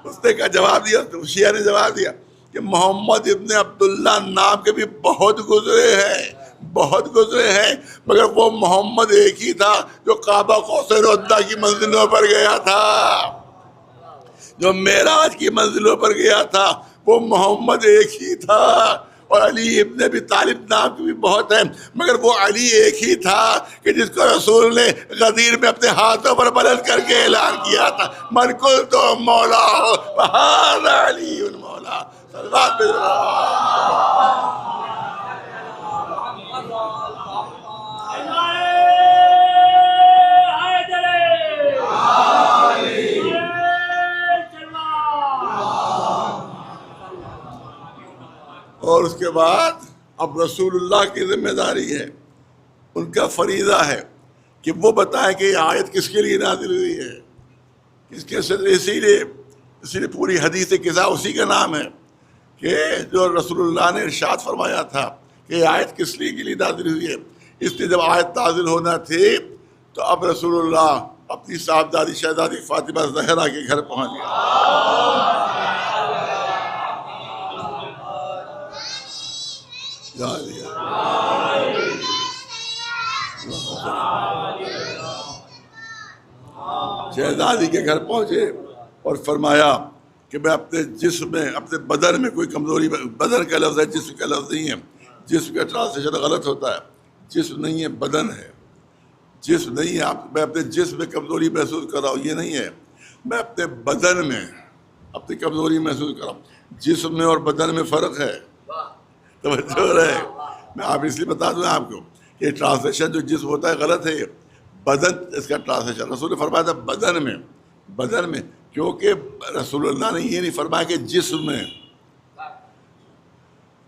اس نے کہا جواب دیا، شیعہ نے جواب دیا کہ محمد ابن عبداللہ نام کے بھی بہت گزرے ہیں، بہت گزرے ہیں، مگر وہ محمد ایک ہی تھا جو کعبہ قوسین و ادنیٰ کی منزلوں پر گیا تھا، جو معراج کی منزلوں پر گیا تھا. وہ محمد ایک ہی تھا. اور علی ابن ابی طالب نام کے بھی بہت ہیں، مگر وہ علی ایک ہی تھا کہ جس کو رسول نے غدیر میں اپنے ہاتھوں پر بلند کر کے اعلان کیا تھا، من قلت مولا فہذا علی مولا. صلوات پہ اور اس کے بعد اب رسول اللہ کی ذمہ داری ہے، ان کا فریضہ ہے کہ وہ بتائیں کہ یہ آیت کس کے لیے نازل ہوئی ہے، کس کے سے. اسی لیے پوری حدیث قصہ اسی کا نام ہے کہ جو رسول اللہ نے ارشاد فرمایا تھا کہ یہ آیت کس لیے کے لیے نازل ہوئی ہے. اس لیے جب آیت نازل ہونا تھی تو اب رسول اللہ اپنی صاحبزادی شہزادی فاطمہ زہرا کے گھر پہنچ گیا. شہزادی کے گھر پہنچے اور فرمایا کہ میں اپنے جسم میں، اپنے بدن میں کوئی کمزوری، بدن کا لفظ ہے، جسم کا لفظ نہیں ہے. جسم کا ٹرانسلیشن غلط ہوتا ہے. جسم نہیں ہے، بدن ہے. جسم نہیں ہے. میں اپنے جسم میں کمزوری محسوس کر رہا ہوں، یہ نہیں ہے. میں اپنے بدن میں اپنی کمزوری محسوس کر رہا ہوں. جسم میں اور بدن میں فرق ہے. توجہ رہے. میں آپ اس لیے بتا دوں آپ کو کہ ٹرانسلیشن جو جسم ہوتا ہے غلط ہے. بدن اس کا ٹرانسلیشن رسول نے فرمایا تھا بدن میں، بدن میں، کیونکہ رسول اللہ نے یہ نہیں فرمایا کہ جسم میں،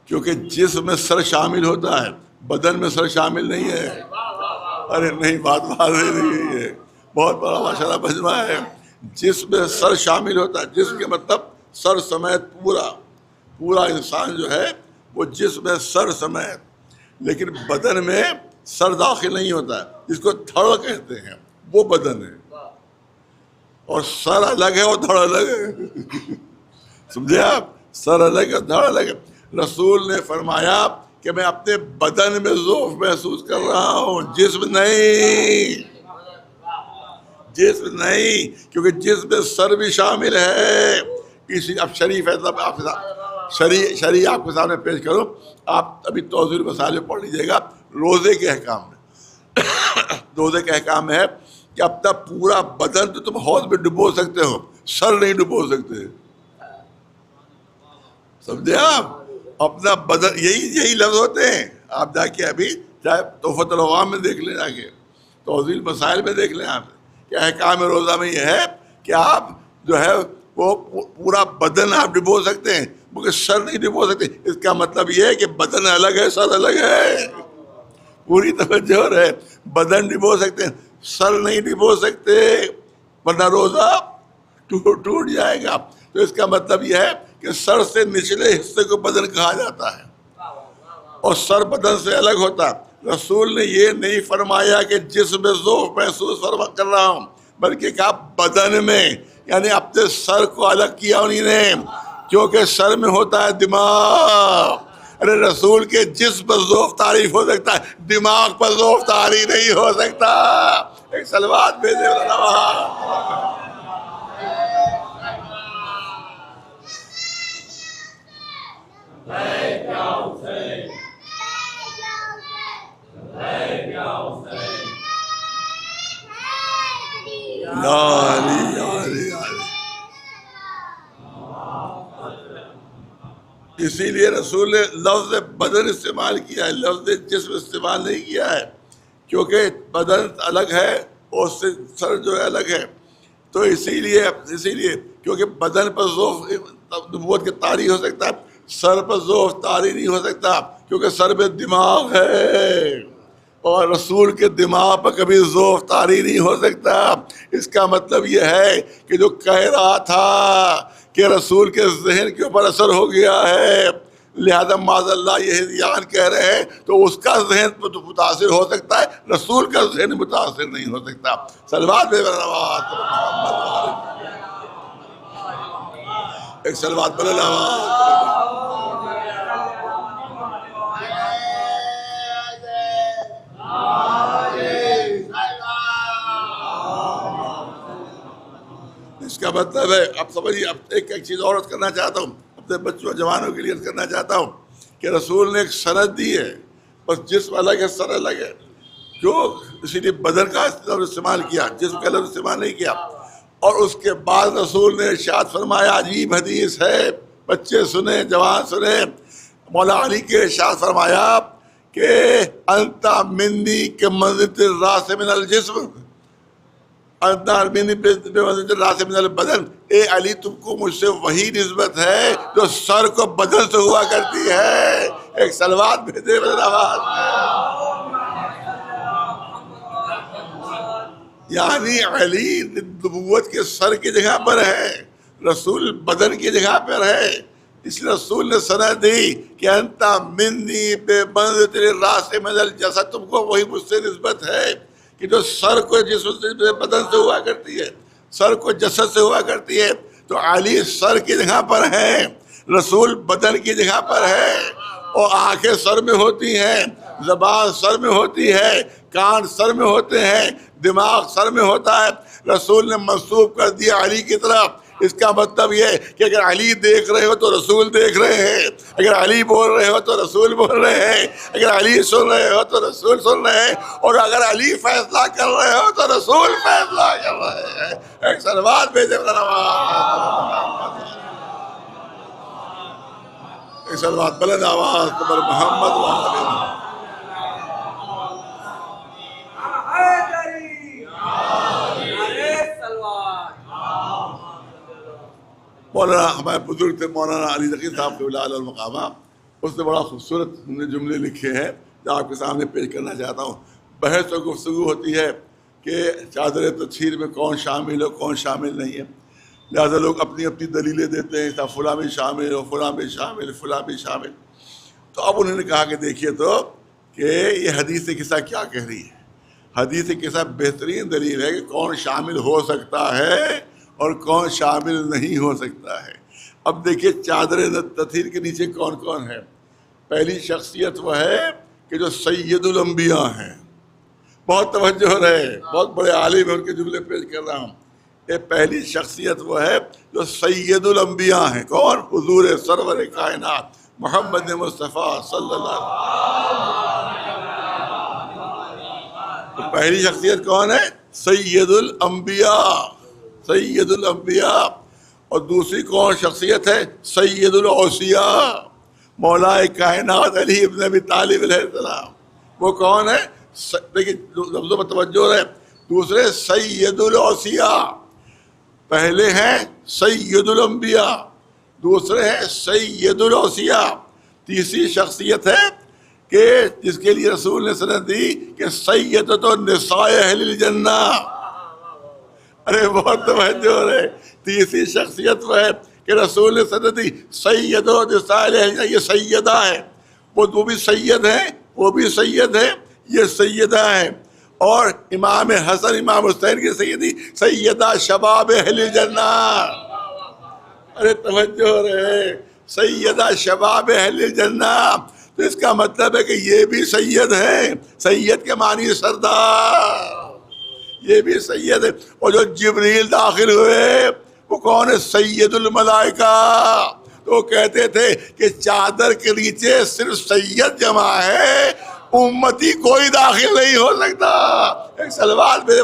کیونکہ جسم میں سر شامل ہوتا ہے، بدن میں سر شامل نہیں ہے. ارے نہیں، بات واضح نہیں ہے. بہت بڑا ماشاءاللہ مجمع ہے. جسم میں سر شامل ہوتا ہے. جسم کے مطلب سر سمیت پورا انسان جو ہے وہ جسم میں سر سمیت. لیکن بدن میں سر داخل نہیں ہوتا ہے، جس کو دھڑ کہتے ہیں، وہ بدن ہے. اور سر الگ ہے اور دھڑ الگ ہے. سمجھے آپ؟ سر الگ ہے، دھڑ الگ ہے. رسول نے فرمایا کہ میں اپنے بدن میں ضعف محسوس کر رہا ہوں، جسم نہیں، جسم نہیں، کیونکہ جسم میں سر بھی شامل ہے. اسی اب شریف ہے، آپ کے ساتھ شریع آپ کے سامنے پیش کروں. آپ ابھی توضیح مسائل پڑھ لیجیے گا. روزے کے احکام میں، روزے کے احکام میں ہے کہ اپنا پورا بدن تو تم حوض میں ڈبو سکتے ہو، سر نہیں ڈبو سکتے. سمجھے آپ؟ اپنا بدن، یہی لفظ ہوتے ہیں. آپ جا کے ابھی چاہے تحفۃ العوام میں دیکھ لیں، جا کے توضیح مسائل میں دیکھ لیں آپ کہ احکام روزہ میں یہ ہے کہ آپ جو ہے وہ پورا بدن آپ ڈبو سکتے ہیں مگر سر نہیں ڈبو سکتے. اس کا مطلب یہ ہے کہ بدن الگ ہے، سر الگ ہے. پوری توجہ ہے. بدن ڈبو سکتے ہیں، سر نہیں ڈبو سکتے، ورنہ روزہ ٹوٹ جائے گا. تو اس کا مطلب یہ ہے کہ سر سے نچلے حصے کو بدن کہا جاتا ہے اور سر بدن سے الگ ہوتا. رسول نے یہ نہیں فرمایا کہ جسم میں ذوق محسوس کر رہا ہوں، بلکہ کہا بدن میں. یعنی اپنے سر کو الگ کیا انہی نے، کیونکہ سر میں ہوتا ہے دماغ. ارے رسول کے جسم پر ذوق تعریف ہو سکتا ہے، دماغ پر ذوق تعریف نہیں ہو سکتا. ایک صلوات بھیجے اسی لیے رسول نے لفظ بدن استعمال کیا ہے، لفظ جسم استعمال نہیں کیا ہے، کیونکہ بدن الگ ہے اور اس سے سر جو ہے الگ ہے. تو اسی لیے کیونکہ بدن پر ذوق نبوت کے طاری ہو سکتا ہے، سر پر ذوق طاری نہیں ہو سکتا، کیونکہ سر میں دماغ ہے اور رسول کے دماغ پر کبھی ذوق طاری نہیں ہو سکتا. اس کا مطلب یہ ہے کہ جو کہہ رہا تھا کہ رسول کے ذہن کے اوپر اثر ہو گیا ہے، لہذا معاذ اللہ یہ ہذیان کہہ رہے ہیں، تو اس کا ذہن متاثر ہو سکتا ہے، رسول کا ذہن متاثر نہیں ہو سکتا. صلوات بے برابر ایک صلوات بلند اس کا مطلب ہے. اب سمجھیے، اب ایک چیز اور کرنا چاہتا ہوں، اپنے بچوں جوانوں کے لیے کرنا چاہتا ہوں کہ رسول نے ایک سند دی ہے، بس جسم الگ ہے، سر الگ ہے. کیوں؟ اسی لیے بدن کا لفظ استعمال کیا، جسم کا لفظ استعمال نہیں کیا. اور اس کے بعد رسول نے ارشاد فرمایا، عجیب حدیث ہے، بچے سنیں، جوان سنیں. مولا علی کے ارشاد فرمایا کہ انت منی کے منزلۃ الراس من الجسم، انت منی بے منزلۃ الراس من البدن. اے علی، تم کو مجھ سے وہی نسبت ہے جو سر کو بدن سے ہوا کرتی ہے. ایک صلوات بھیجے آواز. یعنی علی نبوت کے سر کی جگہ پر ہے، رسول بدن کی جگہ پر ہے. اس لیے رسول نے سند دی کہ انت منی بے منزلۃ الراس من الجسد، تم کو وہی مجھ سے نسبت ہے کہ جو سر کو جسم سے بدن سے ہوا کرتی ہے، سر کو جسد سے ہوا کرتی ہے. تو علی سر کی جگہ پر ہے، رسول بدن کی جگہ پر ہے. اور آنکھیں سر میں ہوتی ہیں، زبان سر میں ہوتی ہے، کان سر میں ہوتے ہیں، دماغ سر میں ہوتا ہے. رسول نے منسوب کر دیا علی کی طرف. اس کا مطلب یہ کہ اگر علی دیکھ رہے ہو تو رسول دیکھ رہے ہیں، اگر علی بول رہے ہو تو رسول بول رہے ہیں، اگر علی سن رہے ہو تو رسول سن رہے ہیں، اور اگر علی فیصلہ کر رہے ہو تو رسول فیصلہ کر رہے ہیں. ایک صلوات بھیجے ایک صلوات بلند آواز پر محمد وآلہ. مولانا ہمارے بزرگ تھے مولانا علی نقی صاحب قبلہ علیہ المقامہ، اس نے بڑا خوبصورت جملے لکھے ہیں جو آپ کے سامنے پیش کرنا چاہتا ہوں. بحث و گفتگو ہوتی ہے کہ چادر تطہیر میں کون شامل ہو کون شامل نہیں ہے، لہٰذا لوگ اپنی اپنی دلیلیں دیتے ہیں، فلاں بھی شامل ہو، فلاں بھی شامل، فلاں بھی شامل. تو اب انہوں نے کہا کہ دیکھیے تو کہ یہ حدیث قصہ کیا کہہ رہی ہے. حدیث قصہ بہترین دلیل ہے کہ کون شامل ہو سکتا ہے اور کون شامل نہیں ہو سکتا ہے. اب دیکھیے چادر تطہیر کے نیچے کون کون ہے. پہلی شخصیت وہ ہے کہ جو سید الانبیاء ہیں. بہت توجہ رہے، بہت بڑے عالم ہیں، ان کے جملے پیش کر رہا ہوں. یہ پہلی شخصیت وہ ہے جو سید الانبیاء ہیں. کون؟ حضور سرور کائنات محمد مصطفیٰ صلی اللہ علیہ وسلم. پہلی شخصیت کون ہے؟ سید الانبیاء، سید الانبیاء. اور دوسری کون شخصیت ہے؟ سید الاوصیاء، مولا کائنات علی ابن ابی طالب علیہ السلام. وہ کون ہے؟ دیکھیے لفظوں پر توجہ رہے. دوسرے سید الاوصیاء، پہلے ہیں سید الانبیاء، دوسرے ہیں سید الاوصیاء. تیسری شخصیت ہے کہ جس کے لیے رسول نے سند دی کہ سیدۃ النساء اہل الجنہ. ارے بہت توجہ رہے. تیسری شخصیت وہ ہے کہ رسول نے سند دی سید النساء اہل الجنہ. یہ سیدہ ہے، وہ بھی سید ہیں، وہ بھی سید ہیں، یہ سیدہ ہیں. اور امام حسن امام حسین کی سیدہ شباب اہل جنہ. ارے توجہ رہے، سیدہ شباب اہل جنہ. تو اس کا مطلب ہے کہ یہ بھی سید ہیں. سید کے معنی سردار، یہ بھی سید ہے. اور جو جبریل داخل ہوئے وہ کون ہے؟ سید الملائکہ. تو وہ کہتے تھے کہ چادر کے نیچے صرف سید جمع ہے، امتی کوئی داخل نہیں ہو سکتا. ایک صلوات میرے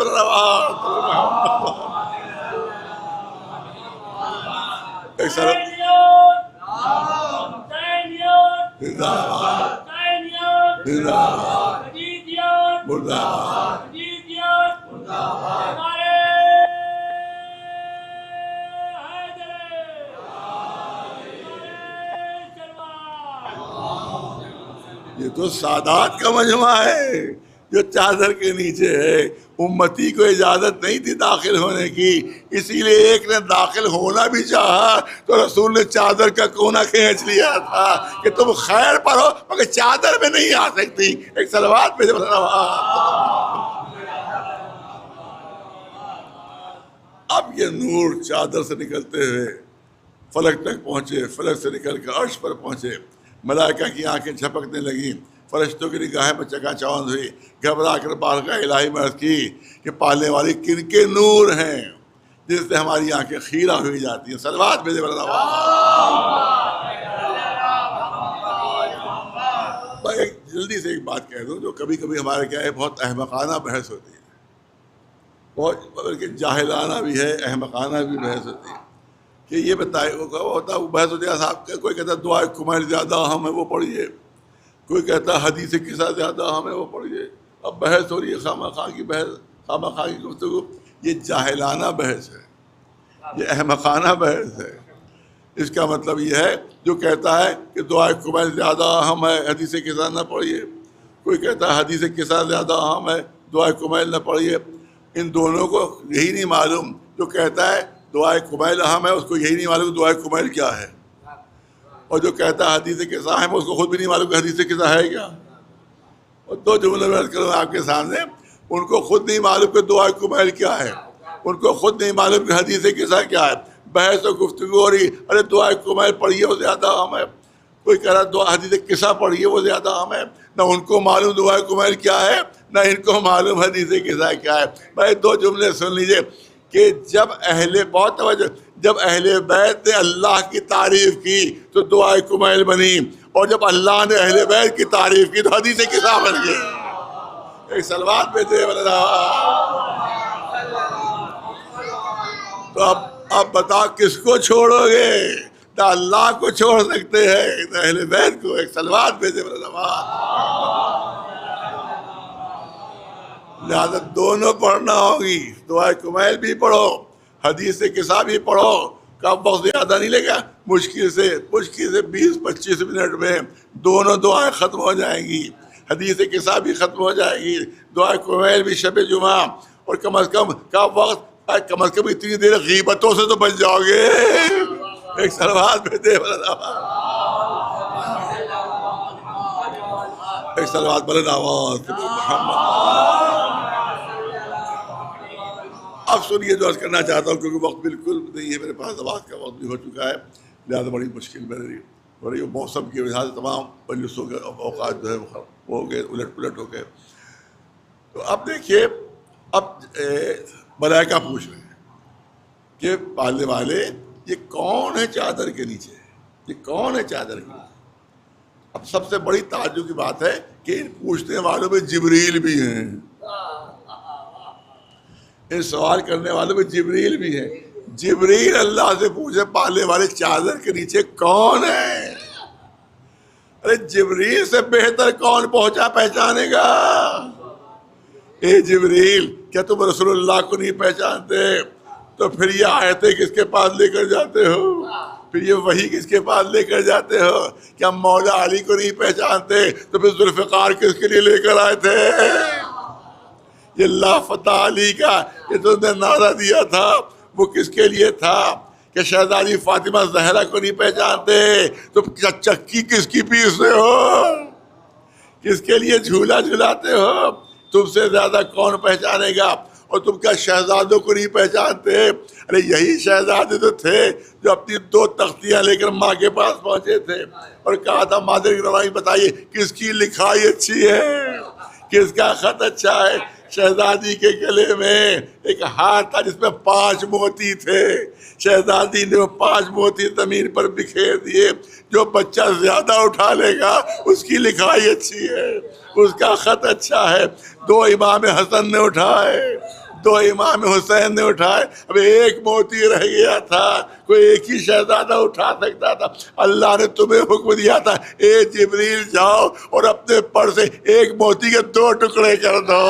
یہ تو سادات کا مجمع ہے جو چادر کے نیچے ہے. امتی کو اجازت نہیں تھی داخل ہونے کی، اسی لیے ایک نے داخل ہونا بھی چاہا تو رسول نے چادر کا کونا کھینچ لیا تھا کہ تم خیر پر ہو مگر چادر میں نہیں آ سکتی. ایک صلوات پہ اب یہ نور چادر سے نکلتے ہوئے فلک تک پہنچے، فلک سے نکل کر عرش پر پہنچے. ملائکہ کی آنکھیں جھپکنے لگیں، فرشتوں کی نگاہیں میں چکا چوند ہوئی. گھبرا کر بارگاہ الہی میں عرض کی کہ پالنے والی کن کے نور ہیں جس سے ہماری آنکھیں خیرہ ہوئی جاتی ہیں. صلوات بھیجے میں ایک جلدی سے ایک بات کہہ دوں جو کبھی کبھی ہمارے کیا ہے بہت احمقانہ بحث ہوتی ہے، بہت بلکہ جاہلانہ بھی ہے، احمقانہ بھی بحث ہوتی ہے. کہ یہ بتائے ہوتا وہ بحث ہوتی ہے صاحب، کوئی کہتا ہے دعائے کمیل زیادہ اہم ہے وہ پڑھیے، کوئی کہتا ہے حدیث قصہ زیادہ اہم ہے وہ پڑھیے. اب بحث ہو رہی ہے خواہ مخواہ کی بحث، خواہ مخواہ کی گفتگو. یہ جاہلانہ بحث ہے، یہ احمقانہ بحث ہے. اس کا مطلب یہ ہے جو کہتا ہے کہ دعائے کمیل زیادہ اہم ہے حدیث قصہ نہ پڑھیے، کوئی کہتا ہے حدیث قصہ زیادہ اہم ہے دعائے کمیل نہ پڑھیے. ان دونوں کو یہی نہیں معلوم، جو کہتا ہے دعائے کمیل اہم ہے اس کو یہی نہیں معلوم کہ دعائے کمیل کیا ہے، اور جو کہتا ہے حدیث قصہ ہے اس کو خود بھی نہیں معلوم کہ حدیث قصہ ہے کیا. اور دو جملے میں عرض کروں آپ کے سامنے، ان کو خود نہیں معلوم کہ دعائے کمیل کیا ہے، ان کو خود نہیں معلوم کہ حدیث قصہ کیا ہے. بحث و گفتگو ہو رہی، ارے دعائے کمیل پڑھیے وہ زیادہ اہم ہے. کوئی کہہ رہا دعا حدیث قصہ پڑھیے وہ زیادہ اہم ہے. نہ ان کو معلوم دعائے کمیل کیا ہے، نہ ان کو معلوم حدیث قصہ کیا ہے. بھائی دو جملے سن لیجئے کہ جب بہت توجہ، جب اہل بیت نے اللہ کی تعریف کی تو دعائے کمیل بنی، اور جب اللہ نے اہل بیت کی تعریف کی تو حدیث قصہ بن گئی. ایک صلوات پہ دے تو اب بتا کس کو چھوڑو گے؟ نہ اللہ کو چھوڑ سکتے ہیں نہ اہل بیت کو. ایک صلوات پہ دے لہٰذا دونوں پڑھنا ہوگی. دعائے کمیل بھی پڑھو، حدیث قصہ بھی پڑھو. کب وقت زیادہ نہیں لگا، مشکل سے 20-25 منٹ میں دونوں دعائیں ختم ہو جائیں گی. حدیث قصہ بھی ختم ہو جائے گی، دعائے کمیل بھی شب جمعہ. اور کم از کم کب وقت، کم از کم اتنی دیر غیبتوں سے تو بچ جاؤ گے. ایک صلوات پہ دے ایک صلوات بلند آواز محمد. اب سنیے جو عرض کرنا چاہتا ہوں کیونکہ وقت بالکل نہیں ہے میرے پاس، نماز کا وقت بھی ہو چکا ہے، لہٰذا بڑی مشکل میرے لیے ہو رہی ہے. موسم کی وجہ سے تمام مجلسوں کے اوقات جو ہے وہ ہو گئے، الٹ پلٹ ہو گئے. تو اب دیکھیے، اب ملائکہ پوچھ رہے ہیں کہ پالنے والے یہ کون ہے چادر کے نیچے، یہ کون ہے چادر کے نیچے. اب سب سے بڑی تعجب کی بات ہے کہ ان پوچھنے والوں میں جبریل بھی ہیں، ان سوال کرنے والوں میں جبریل بھی ہیں. جبریل اللہ سے پوچھے پالنے والے چادر کے نیچے کون ہے؟ ارے جبریل سے بہتر کون پہنچا پہچانے گا؟ اے جبریل کیا تم رسول اللہ کو نہیں پہچانتے؟ تو پھر یہ آیتیں کس کے پاس لے کر جاتے ہو؟ پھر یہ وحی کس کے پاس لے کر جاتے ہو؟ کیا مولا علی کو نہیں پہچانتے تو پھر ذوالفقار کس کے لیے لے کر آئے تھے؟ یہ لا فتح علی کا یہ تم نے نعرہ دیا تھا وہ کس کے لیے تھا؟ کہ شہزادی فاطمہ زہرا کو نہیں پہچانتے تو چکی کس کی پیستے ہو؟ کس کے لیے جھولا جھلاتے ہو؟ تم سے زیادہ کون پہچانے گا؟ اور تم کیا شہزادوں کو نہیں پہچانتے؟ ارے یہی شہزادے تو تھے جو اپنی 2 تختیاں لے کر ماں کے پاس پہنچے تھے اور کہا تھا مادر گرامی بتائیے کس کی لکھائی اچھی ہے، کس کا خط اچھا ہے؟ شہزادی کے گلے میں ایک ہار تھا جس میں 5 موتی تھے. شہزادی نے وہ 5 موتی زمین پر بکھیر دیے. جو بچہ زیادہ اٹھا لے گا اس کی لکھائی اچھی ہے، اس کا خط اچھا ہے. 2 امام حسن نے اٹھائے، 2 امام حسین نے اٹھائے. اب 1 موتی رہ گیا تھا، کوئی ایک ہی شہزادہ اٹھا سکتا تھا. اللہ نے تمہیں حکم دیا تھا اے جبریل جاؤ اور اپنے پر سے 1 موتی کے 2 ٹکڑے کر دو،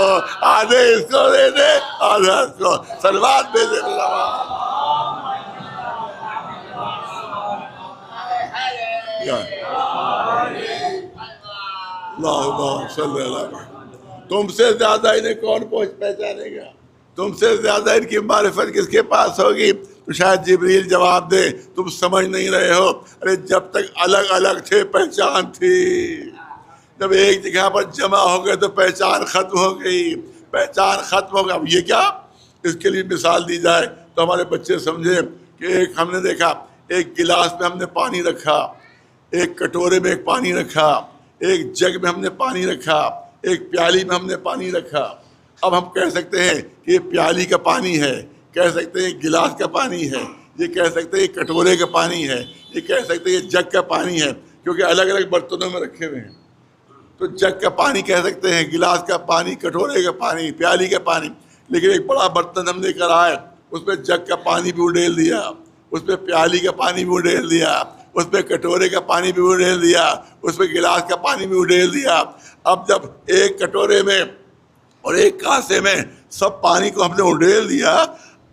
آدھے اس کو دے دے آدھا اس کو. صلوات بھیجے اللہم صلی اللہ علیہ وسلم. تم سے زیادہ انہیں کون پہچانے گا؟ تم سے زیادہ ان کی معرفت کس کے پاس ہوگی؟ تو شاید جبریل جواب دے تم سمجھ نہیں رہے ہو. ارے جب تک الگ الگ تھے پہچان تھی، جب ایک جگہ پر جمع ہو گئے تو پہچان ختم ہو گئی. پہچان ختم ہو گیا. اب یہ کیا؟ اس کے لیے مثال دی جائے تو ہمارے بچے سمجھے کہ ایک ہم نے دیکھا ایک گلاس میں ہم نے پانی رکھا، ایک کٹورے میں ایک پانی رکھا، ایک جگ میں ہم نے پانی رکھا، ایک پیالی میں ہم نے پانی رکھا. اب ہم کہہ سکتے ہیں کہ یہ پیالی کا پانی ہے، کہہ سکتے ہیں گلاس کا پانی ہے، یہ کہہ سکتے ہیں کٹورے کا پانی ہے، یہ کہہ سکتے ہیں یہ جگ کا پانی ہے، کیونکہ الگ الگ برتنوں میں رکھے ہوئے ہیں. تو جگ کا پانی کہہ سکتے ہیں، گلاس کا پانی، کٹورے کا پانی، پیالی کا پانی. لیکن ایک بڑا برتن ہم نے کر آئے، اس میں جگ کا پانی بھی اڈیل دیا، اس میں پیالی کا پانی بھی اڈیل دیا، اس میں کٹورے کا پانی بھی اڈیل دیا، اس میں گلاس کا پانی بھی اڈیل دیا. اب جب ایک کٹورے میں اور ایک کاسے میں سب پانی کو ہم نے اڈیل دیا،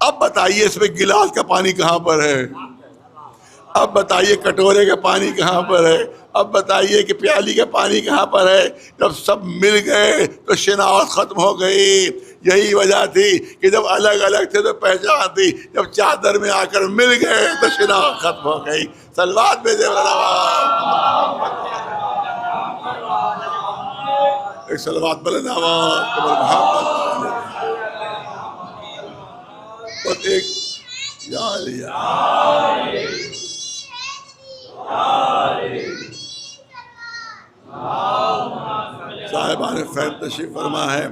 اب بتائیے اس میں گلاس کا پانی کہاں پر ہے؟ اب بتائیے کٹورے کا پانی کہاں پر ہے؟ اب بتائیے کہ پیالی کا پانی کہاں پر ہے؟ جب سب مل گئے تو شناخت ختم ہو گئی. یہی وجہ تھی کہ جب الگ الگ تھے تو پہچان تھی، جب چادر میں آ کر مل گئے تو شناخت ختم ہو گئی. صلوات بھیجے ایک صلوات بلند آواز اور ایک یا علی صاحبان خیر تشریف فرما ہے.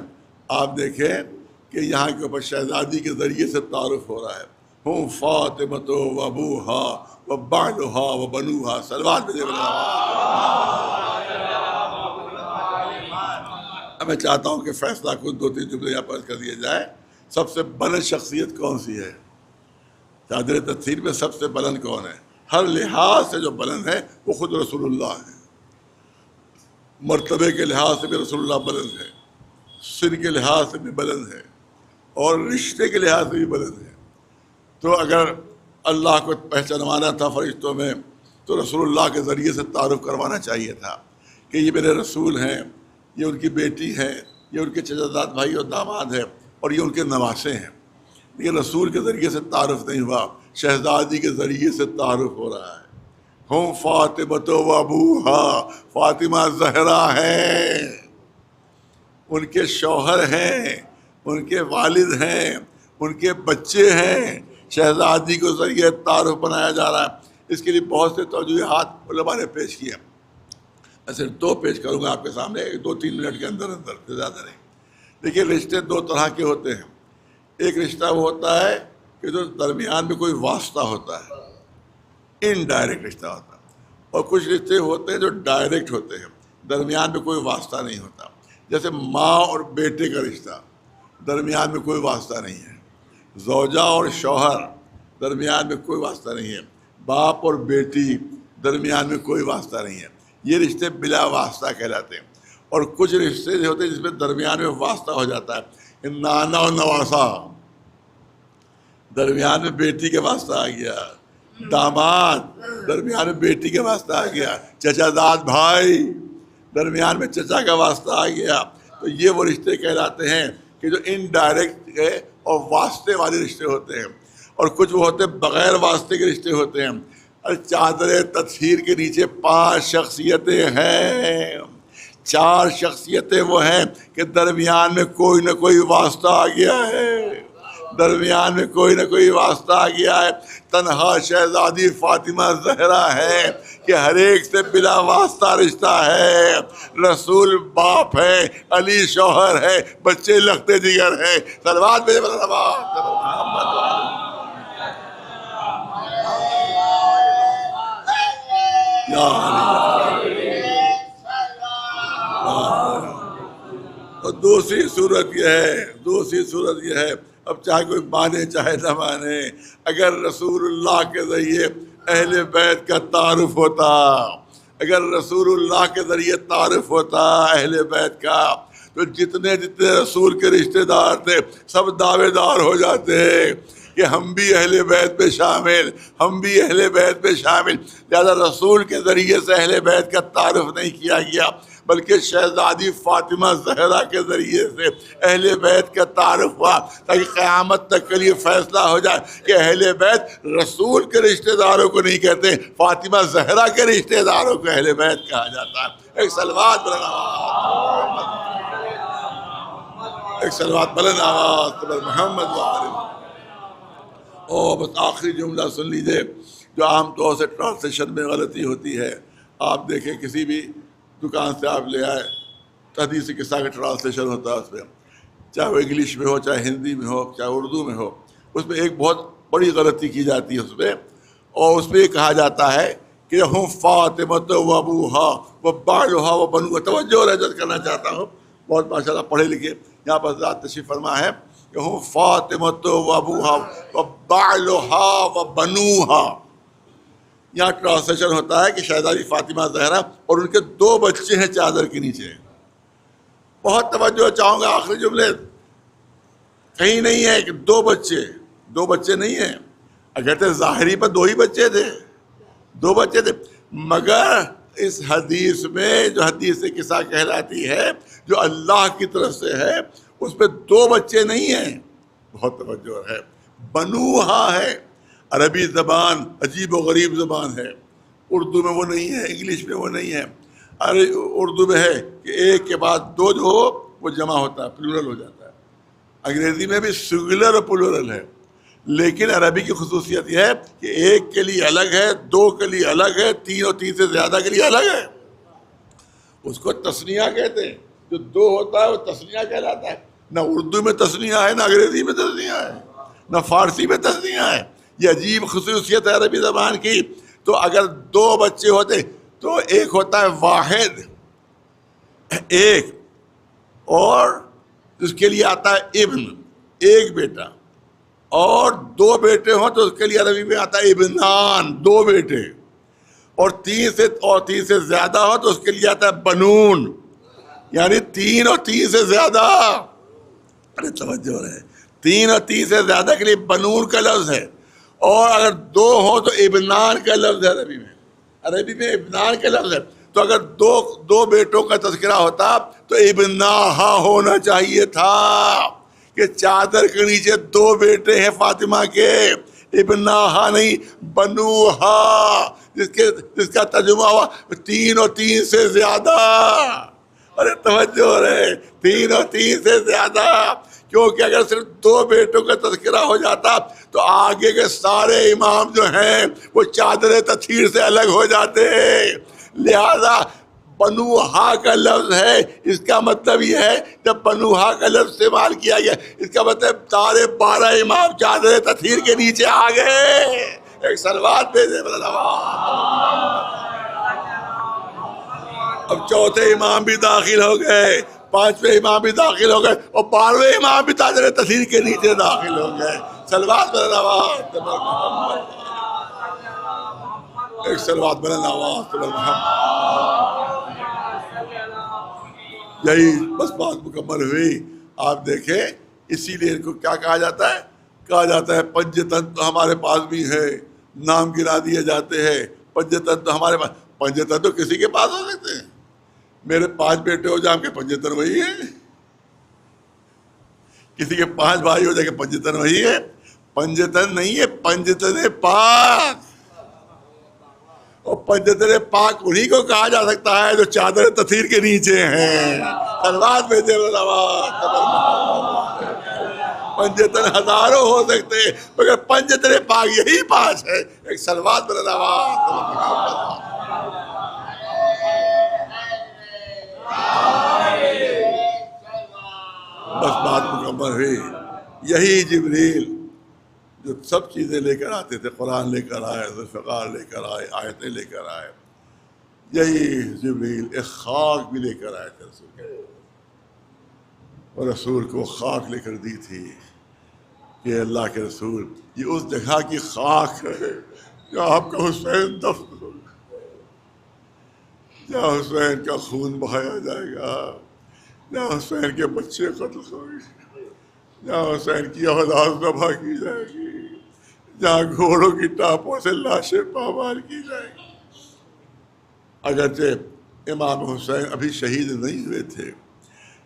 آپ دیکھیں کہ یہاں کے اوپر شہزادی کے ذریعے سے تعارف ہو رہا ہے. ہم فاطمۃ و ابوہا و بعلہا و بنوہا. صلوات بھیجے میں چاہتا ہوں کہ فیصلہ کو 2-3 جملے یہاں پر کر دیا جائے. سب سے بلند شخصیت کون سی ہے؟ چادر تطہیر میں سب سے بلند کون ہے؟ ہر لحاظ سے جو بلند ہے وہ خود رسول اللہ ہے. مرتبے کے لحاظ سے بھی رسول اللہ بلند ہے، سن کے لحاظ سے بھی بلند ہے، اور رشتے کے لحاظ سے بھی بلند ہے. تو اگر اللہ کو پہچانوانا تھا فرشتوں میں تو رسول اللہ کے ذریعے سے تعارف کروانا چاہیے تھا کہ یہ میرے رسول ہیں، یہ ان کی بیٹی ہے، یہ ان کے چچا زاد بھائی اور داماد ہے، اور یہ ان کے نواسے ہیں. لیکن رسول کے ذریعے سے تعارف نہیں ہوا، شہزادی کے ذریعے سے تعارف ہو رہا ہے. ہم فاطمۃ و ابوہا. فاطمہ زہرا ہیں، ان کے شوہر ہیں، ان کے والد ہیں، ان کے بچے ہیں. شہزادی کو ذریعے تعارف بنایا جا رہا ہے. اس کے لیے بہت سے توجیحات علماء نے پیش کیے. میں صرف 2 پیش کروں گا آپ کے سامنے 2-3 منٹ کے اندر زیادہ نہیں. دیکھیے رشتے 2 طرح کے ہوتے ہیں. ایک رشتہ وہ ہوتا ہے کہ جو درمیان میں کوئی واسطہ ہوتا ہے، انڈائریکٹ رشتہ ہوتا ہے، اور کچھ رشتے ہوتے ہیں جو ڈائریکٹ ہوتے ہیں، درمیان میں کوئی واسطہ نہیں ہوتا. جیسے ماں اور بیٹے کا رشتہ، درمیان میں کوئی واسطہ نہیں ہے. زوجہ اور شوہر، درمیان میں کوئی واسطہ نہیں ہے. باپ اور بیٹی، درمیان میں کوئی واسطہ نہیں ہے. یہ رشتے بلا واسطہ کہلاتے ہیں. اور کچھ رشتے جو ہوتے ہیں جس میں درمیان میں واسطہ ہو جاتا ہے. نانا اور نواسا، درمیان میں بیٹی کا واسطہ آ گیا. داماد، درمیان میں بیٹی کا واسطہ آ گیا. چچا زاد بھائی، درمیان میں چچا کا واسطہ آ گیا. تو یہ وہ رشتے کہلاتے ہیں کہ جو انڈائریکٹ ہے اور واسطے والے رشتے ہوتے ہیں. اور کچھ وہ ہوتے ہیں بغیر واسطے کے رشتے ہوتے ہیں. اور چادر تطہیر کے نیچے 5 شخصیتیں ہیں. 4 شخصیتیں وہ ہیں کہ درمیان میں کوئی نہ کوئی واسطہ آ گیا ہے، درمیان میں کوئی نہ کوئی واسطہ آ گیا ہے۔ تنہا شہزادی فاطمہ زہرا ہے کہ ہر ایک سے بلا واسطہ رشتہ ہے۔ رسول باپ ہے، علی شوہر ہے، بچے لخت جگر ہے۔ صلوات بھیجے اور دوسری صورت یہ ہے، اب چاہے کوئی مانے چاہے نہ مانے، اگر رسول اللہ کے ذریعے اہل بیت کا تعارف ہوتا، اگر رسول اللہ کے ذریعے تعارف ہوتا اہل بیت کا، تو جتنے رسول کے رشتہ دار تھے سب دعوے دار ہو جاتے کہ ہم بھی اہل بیت میں شامل، ہم بھی اہل بیت میں شامل۔ لہذا رسول کے ذریعے سے اہل بیت کا تعارف نہیں کیا گیا، بلکہ شہزادی فاطمہ زہرا کے ذریعے سے اہل بیت کا تعارف ہوا، تاکہ قیامت تک کے لیے فیصلہ ہو جائے کہ اہل بیت رسول کے رشتہ داروں کو نہیں کہتے، فاطمہ زہرا کے رشتہ داروں کو اہل بیت کہا جاتا ہے۔ ایک صلوات بلند آواز محمد اور بس آخری جملہ سن لیجئے جو عام طور سے ٹرانسلیشن میں غلطی ہوتی ہے۔ آپ دیکھیں کسی بھی دکان سے آپ لے آئے تو حدیث قصہ کا ٹرانسلیشن ہوتا ہے، اس میں چاہے وہ انگلش میں ہو، چاہے ہندی میں ہو، چاہے اردو میں ہو، اس میں ایک بہت بڑی غلطی کی جاتی ہے اس میں، اور اس میں یہ کہا جاتا ہے کہ ہم فاطمۃ و ابوہا و بعلھا و بنوہا۔ توجہ رجت کرنا چاہتا ہوں، بہت ماشاءاللہ پڑھے لکھے یہاں پر ذات تشریف فرما ہے کہ ہم فاطمۃ و ابوہا و بعلھا و بنوہا۔ یہاں ٹرانسلیشن ہوتا ہے کہ شہزادی فاطمہ زہرا اور ان کے 2 بچے ہیں چادر کے نیچے۔ بہت توجہ چاہوں گا، آخری جملے کہیں نہیں ہے کہ 2 بچے نہیں ہیں، اگر تو ظاہری پر 2 ہی بچے تھے، 2 بچے تھے، مگر اس حدیث میں جو حدیث قصہ کہلاتی ہے جو اللہ کی طرف سے ہے اس پہ 2 بچے نہیں ہیں۔ بہت توجہ ہے، بنوہا ہے، عربی زبان عجیب و غریب زبان ہے، اردو میں وہ نہیں ہے، انگلش میں وہ نہیں ہے، اردو میں ہے کہ ایک کے بعد 2 جو ہو وہ جمع ہوتا ہے، پلورل ہو جاتا ہے۔ انگریزی میں بھی سنگولر اور پلورل ہے، لیکن عربی کی خصوصیت یہ ہے کہ ایک کے لیے الگ ہے، 2 کے لیے الگ ہے، 3 اور 3 سے زیادہ کے لیے الگ ہے۔ اس کو تثنیہ کہتے ہیں، جو 2 ہوتا ہے وہ تثنیہ کہلاتا ہے۔ نہ اردو میں تثنیہ ہے، نہ انگریزی میں تثنیہ ہے، نہ فارسی میں تثنیہ ہے۔ یہ عجیب خصوصیت ہے عربی زبان کی۔ تو اگر 2 بچے ہوتے تو ایک ہوتا ہے واحد، ایک، اور اس کے لیے آتا ہے ابن، ایک بیٹا، اور 2 بیٹے ہوں تو اس کے لیے عربی میں آتا ہے ابنان، 2 بیٹے، اور 3 سے زیادہ ہو تو اس کے لیے آتا ہے بنون، یعنی 3 اور 3 سے زیادہ۔ ارے توجہ رہے، 3 اور 3 سے زیادہ کے لیے بنون کا لفظ ہے، اور اگر 2 ہوں تو ابنان کا لفظ ہے عربی میں ابنان کا لفظ ہے۔ تو اگر 2 بیٹوں کا تذکرہ ہوتا تو ابناہا ہونا چاہیے تھا کہ چادر کے نیچے 2 بیٹے ہیں فاطمہ کے، ابناہا نہیں بنوہا، جس کا ترجمہ ہوا 3 اور 3 سے زیادہ۔ ارے توجہ رہے، 3 اور 3 سے زیادہ، کیونکہ اگر صرف 2 بیٹوں کا تذکرہ ہو جاتا تو آگے کے سارے امام جو ہیں وہ چادر تطہیر سے الگ ہو جاتے۔ لہذا بنوہا کا لفظ ہے، اس کا مطلب یہ ہے جب بنوہا کا لفظ استعمال کیا گیا اس کا مطلب سارے 12 امام چادر تطہیر کے نیچے آ گئے۔ ایک صلوات بھیجے۔ اب 4تھے امام بھی داخل ہو گئے، 5ویں امام بھی داخل ہو گئے، اور 12ویں امام بھی چادر تطہیر کے نیچے داخل ہو گئے۔ صلوات بلند آواز، ایک صلوات بلند آواز محمد۔ یہی بس بات مکمل ہوئی۔ آپ دیکھیں اسی لیے ان کو کیا کہا جاتا ہے؟ کہا جاتا ہے پنجتن تو ہمارے پاس بھی ہے، نام گرا دیے جاتے ہیں، پنجتن تو ہمارے پاس، پنجتن تو کسی کے پاس ہو سکتے ہیں۔ میرے 5 بیٹے ہو جائیں کہ پنجتن وہی ہے، کسی کے 5 بھائی ہو جائے کہ پنجتن وہی ہے۔ پنجتن نہیں ہے، پنجتن پاک، اور پنجتر پاک انہی کو کہا جا سکتا ہے جو چادر تطہیر کے نیچے ہیں. سلوات بھیجے پنجتن ہزاروں ہو سکتے ہیں مگر پنجتر پاک یہی 5 ہے. ایک سلوات بس بات مکمل ہوئی. یہی جبریل جو سب چیزیں لے کر آتے تھے، قرآن لے کر آئے، ذوالفقار لے کر آئے، آیتیں لے کر آئے، یہی جبریل ایک خاک بھی لے کر آئے تھے رسول کے، اور رسول کو خاک لے کر دی تھی کہ اللہ کے رسول یہ اس جگہ کی خاک ہے جہاں آپ کا حسین دفن ہوگا، جہاں حسین کا خون بہایا جائے گا، جہاں حسین کے بچے قتل ہوئے، جہاں حسین کی اولاد ذبح کی جائے گی، جہاں گھوڑوں کی ٹاپوں سے لاشیں پامال کی جائیں گی. اگرچہ امام حسین ابھی شہید نہیں ہوئے تھے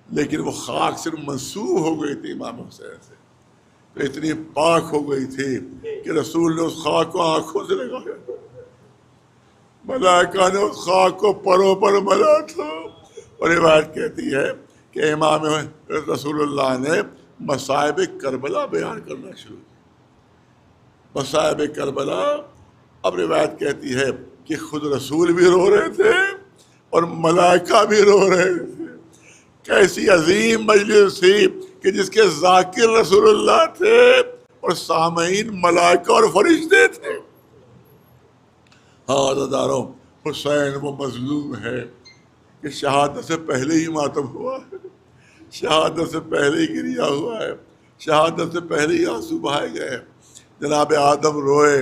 لیکن وہ خاک صرف منسوب ہو گئی تھی امام حسین سے، تو اتنی پاک ہو گئی تھی کہ رسول نے اس خاک کو آنکھوں سے لگایا، ملائکہ نے اس خاک کو پروں پر ملا تھا. اور روایت کہتی ہے کہ امام رسول اللہ نے مصائب کربلا بیان کرنا شروع کیا. مصائب کربلا، اب روایت کہتی ہے کہ خود رسول بھی رو رہے تھے اور ملائکہ بھی رو رہے تھے. کیسی عظیم مجلس تھی کہ جس کے ذاکر رسول اللہ تھے اور سامعین ملائکہ اور فرشتے تھے. ہاں عزیزانو، حسین وہ مظلوم ہے کہ شہادت سے پہلے ہی ماتم ہوا ہے، شہادت سے پہلے ہی گریا ہوا ہے، شہادت سے پہلے ہی آنسو بہائے گئے. جناب آدم روئے،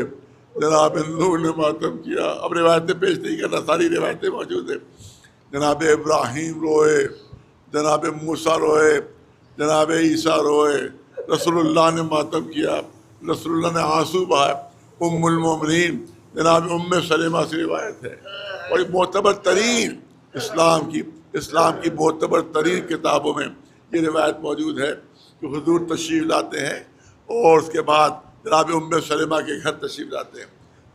جناب نوح نے ماتم کیا. اب روایتیں پیش نہیں کرنا، ساری روایتیں موجود ہیں. جناب ابراہیم روئے، جناب موسیٰ روئے، جناب عیسیٰ روئے، رسول اللہ نے ماتم کیا، رسول اللہ نے آنسو بہائے. ام المومنین جناب ام سلمہ سے روایت ہے. اور یہ معتبر ترین اسلام کی معتبر ترین کتابوں میں یہ روایت موجود ہے کہ حضور تشریف لاتے ہیں اور اس کے بعد جناب ام سلمہ کے گھر تشریف لاتے ہیں.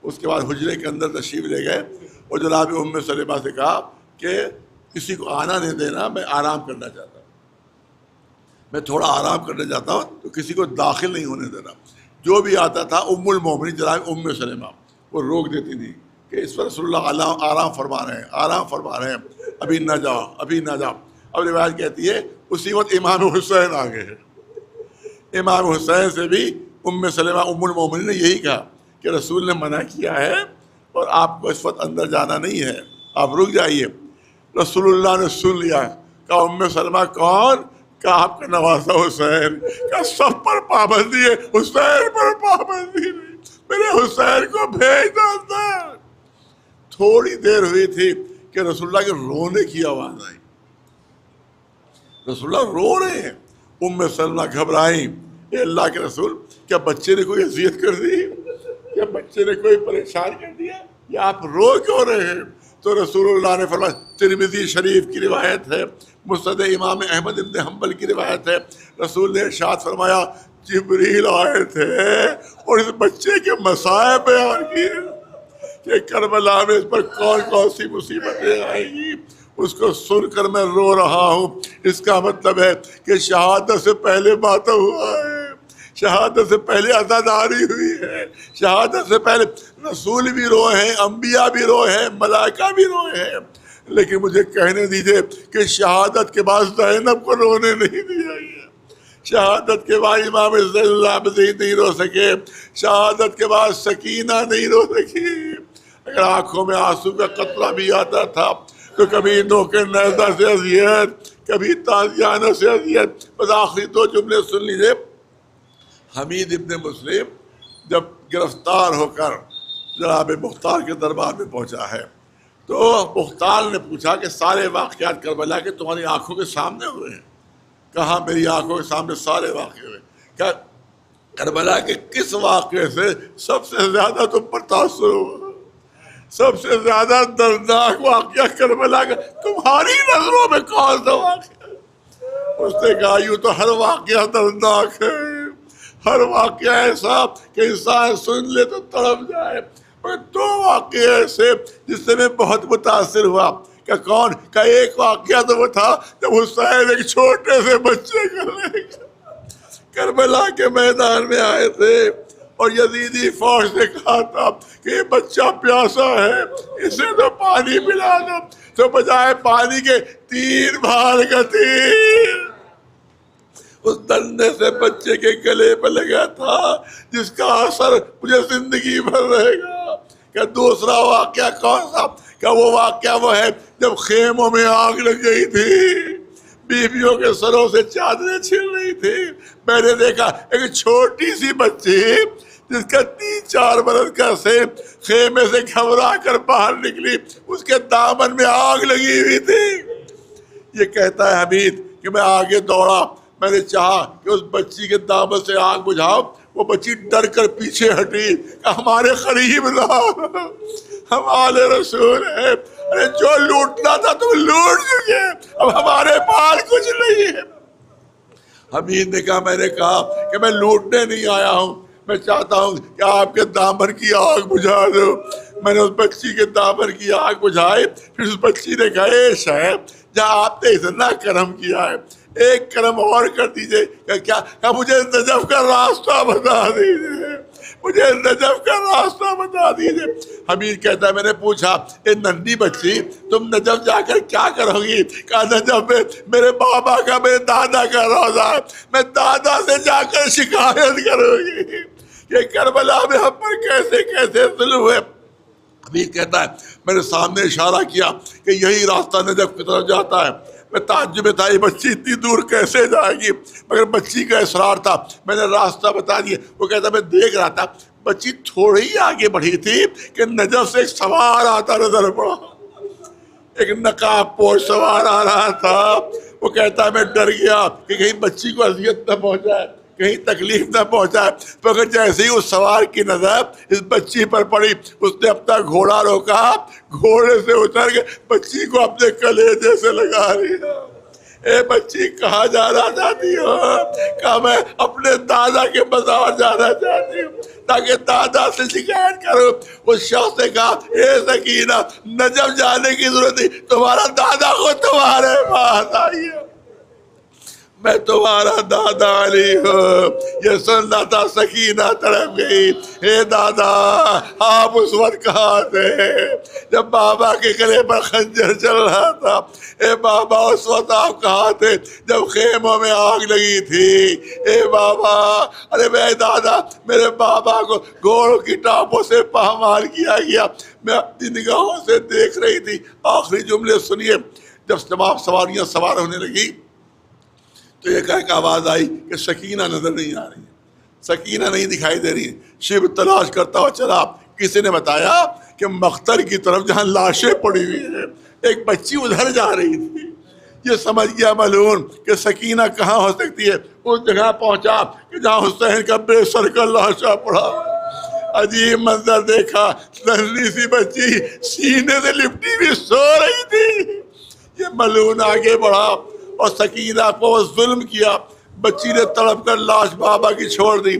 اس کے بعد حجرے کے اندر تشریف لے گئے اور جناب ام سلمہ سے کہا کہ کسی کو آنا نہیں دینا، میں آرام کرنا چاہتا ہوں، میں تھوڑا آرام کرنا چاہتا ہوں، تو کسی کو داخل نہیں ہونے دینا. جو بھی آتا تھا ام المومنین جناب ام سلمہ وہ روک دیتی تھی کہ اس پر رسول اللہ آرام فرما رہے ہیں، آرام فرما رہے ہیں، ابھی نہ جاؤ، ابھی نہ جاؤ. اب روایت کہتی ہے اسی وقت امام حسین آ گئے. امام حسین سے بھی ام سلمہ ام المومنین نے یہی کہا کہ رسول نے منع کیا ہے اور آپ کو اس وقت اندر جانا نہیں ہے، آپ رک جائیے. رسول اللہ نے سن لیا، کہا ام سلمہ کون؟ کہا آپ کا نواسہ حسین. کہا سب پر پابندی ہے، حسین پر پابندی نہیں، میرے حسین کو بھیج دو اندر. تھوڑی دیر ہوئی تھی کہ رسول اللہ کے رونے کی آواز آئی. رسول اللہ رو رہے ہیں. ام سلمہ گھبرائیں، اے اللہ کے رسول کیا بچے نے کوئی اذیت کر دی؟ کیا بچے نے کوئی پریشان کر دیا؟ یا آپ رو کیوں رہے ہیں؟ تو رسول اللہ نے فرمایا، ترمذی شریف کی روایت ہے، مسند امام احمد بن حنبل کی روایت ہے، رسول نے ارشاد فرمایا جبریل آئے تھے اور اس بچے کے مسائب بیان کیے کہ کربلا میں اس پر کون کون سی مصیبتیں آئیں گی. اس کو سن کر میں رو رہا ہوں. اس کا مطلب ہے کہ شہادت سے پہلے ماتم ہوا ہے، شہادت سے پہلے عزاداری ہوئی ہے، شہادت سے پہلے رسول بھی روئے ہیں، انبیاء بھی روئے ہیں، ملائکہ بھی روئے ہیں. لیکن مجھے کہنے دیجئے کہ شہادت کے بعد زینب کو رونے نہیں دیا گیا، شہادت کے بعد امام زین العابدین نہیں رو سکے، شہادت کے بعد سکینہ نہیں رو سکی. اگر آنکھوں میں آنسو کا قطرہ بھی آتا تھا تو کبھی نوک نیزہ سے اذیت، کبھی تازیانہ سے اذیت. بس آخری 2 جملے سن لیجیے. حمید ابن مسلم جب گرفتار ہو کر جناب مختار کے دربار میں پہنچا ہے تو مختار نے پوچھا کہ سارے واقعات کربلا کے تمہاری آنکھوں کے سامنے ہوئے ہیں؟ کہاں میری آنکھوں کے سامنے سارے واقعے ہوئے. کیا کربلا کے کس واقعے سے سب سے زیادہ تم پر تاثر ہوا؟ سب سے زیادہ دردناک واقعہ کربلا کا تمہاری نظروں میں کون سا واقعہ؟ اس نے کہا یوں تو ہر واقعہ دردناک ہے، ہر واقعہ ایسا کہ انسان سن لے تو تڑپ جائے، مگر 2 واقعے ایسے جس سے میں بہت متاثر ہوا. کہ کون؟ کہ ایک واقعہ تو وہ تھا جب حسین ایک چھوٹے سے بچے کو لے کر کربلا کے میدان میں آئے تھے اور یزیدی فوج نے کہا تھا کہ یہ بچہ پیاسا ہے, اسے تو پانی پلا دو. تو بجائے پانی کے 3 بار کا تیر اس ڈنڈے سے بچے کے گلے پہ لگا تھا جس کا اثر مجھے زندگی بھر رہے گا. کہ دوسرا واقعہ کون سا؟ کہ وہ واقعہ وہ ہے جب خیموں میں آگ لگ گئی تھی, بیویوں کے سروں سے چادریں چھن رہی تھی. میں نے دیکھا ایک چھوٹی سی بچی جس کا 3-4 برس کا سے خیمے سے گھبرا کر باہر نکلی, اس کے دامن میں آگ لگی ہوئی تھی. یہ کہتا ہے حمید کہ میں آگے دوڑا, میں نے چاہا کہ اس بچی کے دامن سے آگ بجھاؤ. وہ بچی ڈر کر پیچھے ہٹی کہ ہمارے قریب نہ, ہمارے رسول ہے. ارے جو لوٹنا تھا تم لوٹ چکے, اب ہمارے پاس کچھ نہیں ہے. حمید نے کہا, میں نے کہا کہ میں لوٹنے نہیں آیا ہوں, میں چاہتا ہوں کہ آپ کے دامن کی آگ بجھا دو. میں نے اس بچی کے دامن کی آگ بجھائی. پھر اس بچی نے کہا, اے شاید جہاں آپ نے اتنا کرم کیا ہے ایک کرم اور کر دیجئے. کیا کہ مجھے نجف کا راستہ بتا دیجئے, مجھے نجف کا راستہ بتا دیجئے. حمید کہتا ہے میں نے پوچھا, اے ننھی بچی تم نجف جا کر کیا کرو گی؟ کہا نجف میں میرے بابا کا, میرے دادا کا روزہ ہے, میں دادا سے جا کر شکایت کروں گی کہ کربلا میں ہم پر کیسے کیسے ظلم ہوئے. حمید کہتا ہے میں نے سامنے اشارہ کیا کہ یہی راستہ نجف کی طرف جاتا ہے. میں تعجب میں تھا یہ بچی اتنی دور کیسے جائے گی, مگر بچی کا اصرار تھا. میں نے راستہ بتا دیا. وہ کہتا میں دیکھ رہا تھا بچی تھوڑی ہی آگے بڑھی تھی کہ نجف سے ایک سوار آتا نظر پڑا, ایک نقاب پوش سوار آ رہا تھا. وہ کہتا ہے میں ڈر گیا کہ کہیں بچی کو اذیت نہ پہنچائے, کہیں تکلیف نہ پہنچائے. مگر جیسے ہی اس سوار کی نظر اس بچی پر پڑی, اس نے اپنا گھوڑا روکا, گھوڑے سے اتر کے بچی کو اپنے کلیجے سے لگا لیا. اے بچی کہاں جانا چاہتی ہو؟ کہا میں اپنے دادا کے مزار جانا چاہتی ہوں تاکہ دادا سے شکایت کروں. اس شخص نے کہا اے سکینہ نجف جانے کی ضرورت نہیں, تمہارا دادا کو تمہارے پاس آئیے, میں تمہارا دادا علی ہوں. یہ سننا تھا سکینہ تڑپ گئی. اے دادا آپ اس وقت کہاں تھے جب بابا کے گلے پر خنجر چل رہا تھا؟ اے بابا اس وقت آپ کہاں تھے جب خیموں میں آگ لگی تھی؟ اے بابا, ارے میرے دادا میرے بابا کو گھوڑوں کی ٹاپوں سے پامال کیا گیا, میں اپنی نگاہوں سے دیکھ رہی تھی. آخری جملے سنیے. جب تمام سواریاں سوار ہونے لگی تو یہ کہہ کے آواز آئی کہ سکینہ نظر نہیں آ رہی ہے, سکینہ نہیں دکھائی دے رہی ہے. شیب تلاش کرتا ہوا چلا. کسی نے بتایا کہ مختر کی طرف جہاں لاشیں پڑی ہوئی ہیں ایک بچی ادھر جا رہی تھی. یہ سمجھ گیا ملعون کہ سکینہ کہاں ہو سکتی ہے. اس جگہ پہنچا کہ جہاں حسین کا بے سر کا لاشا پڑا. عجیب منظر دیکھا, ننھی سی بچی سینے سے لپٹی بھی سو رہی تھی. یہ ملعون آگے بڑھا اور سکینہ کو ظلم کیا. بچی نے تڑپ کر لاش بابا کی چھوڑ دی.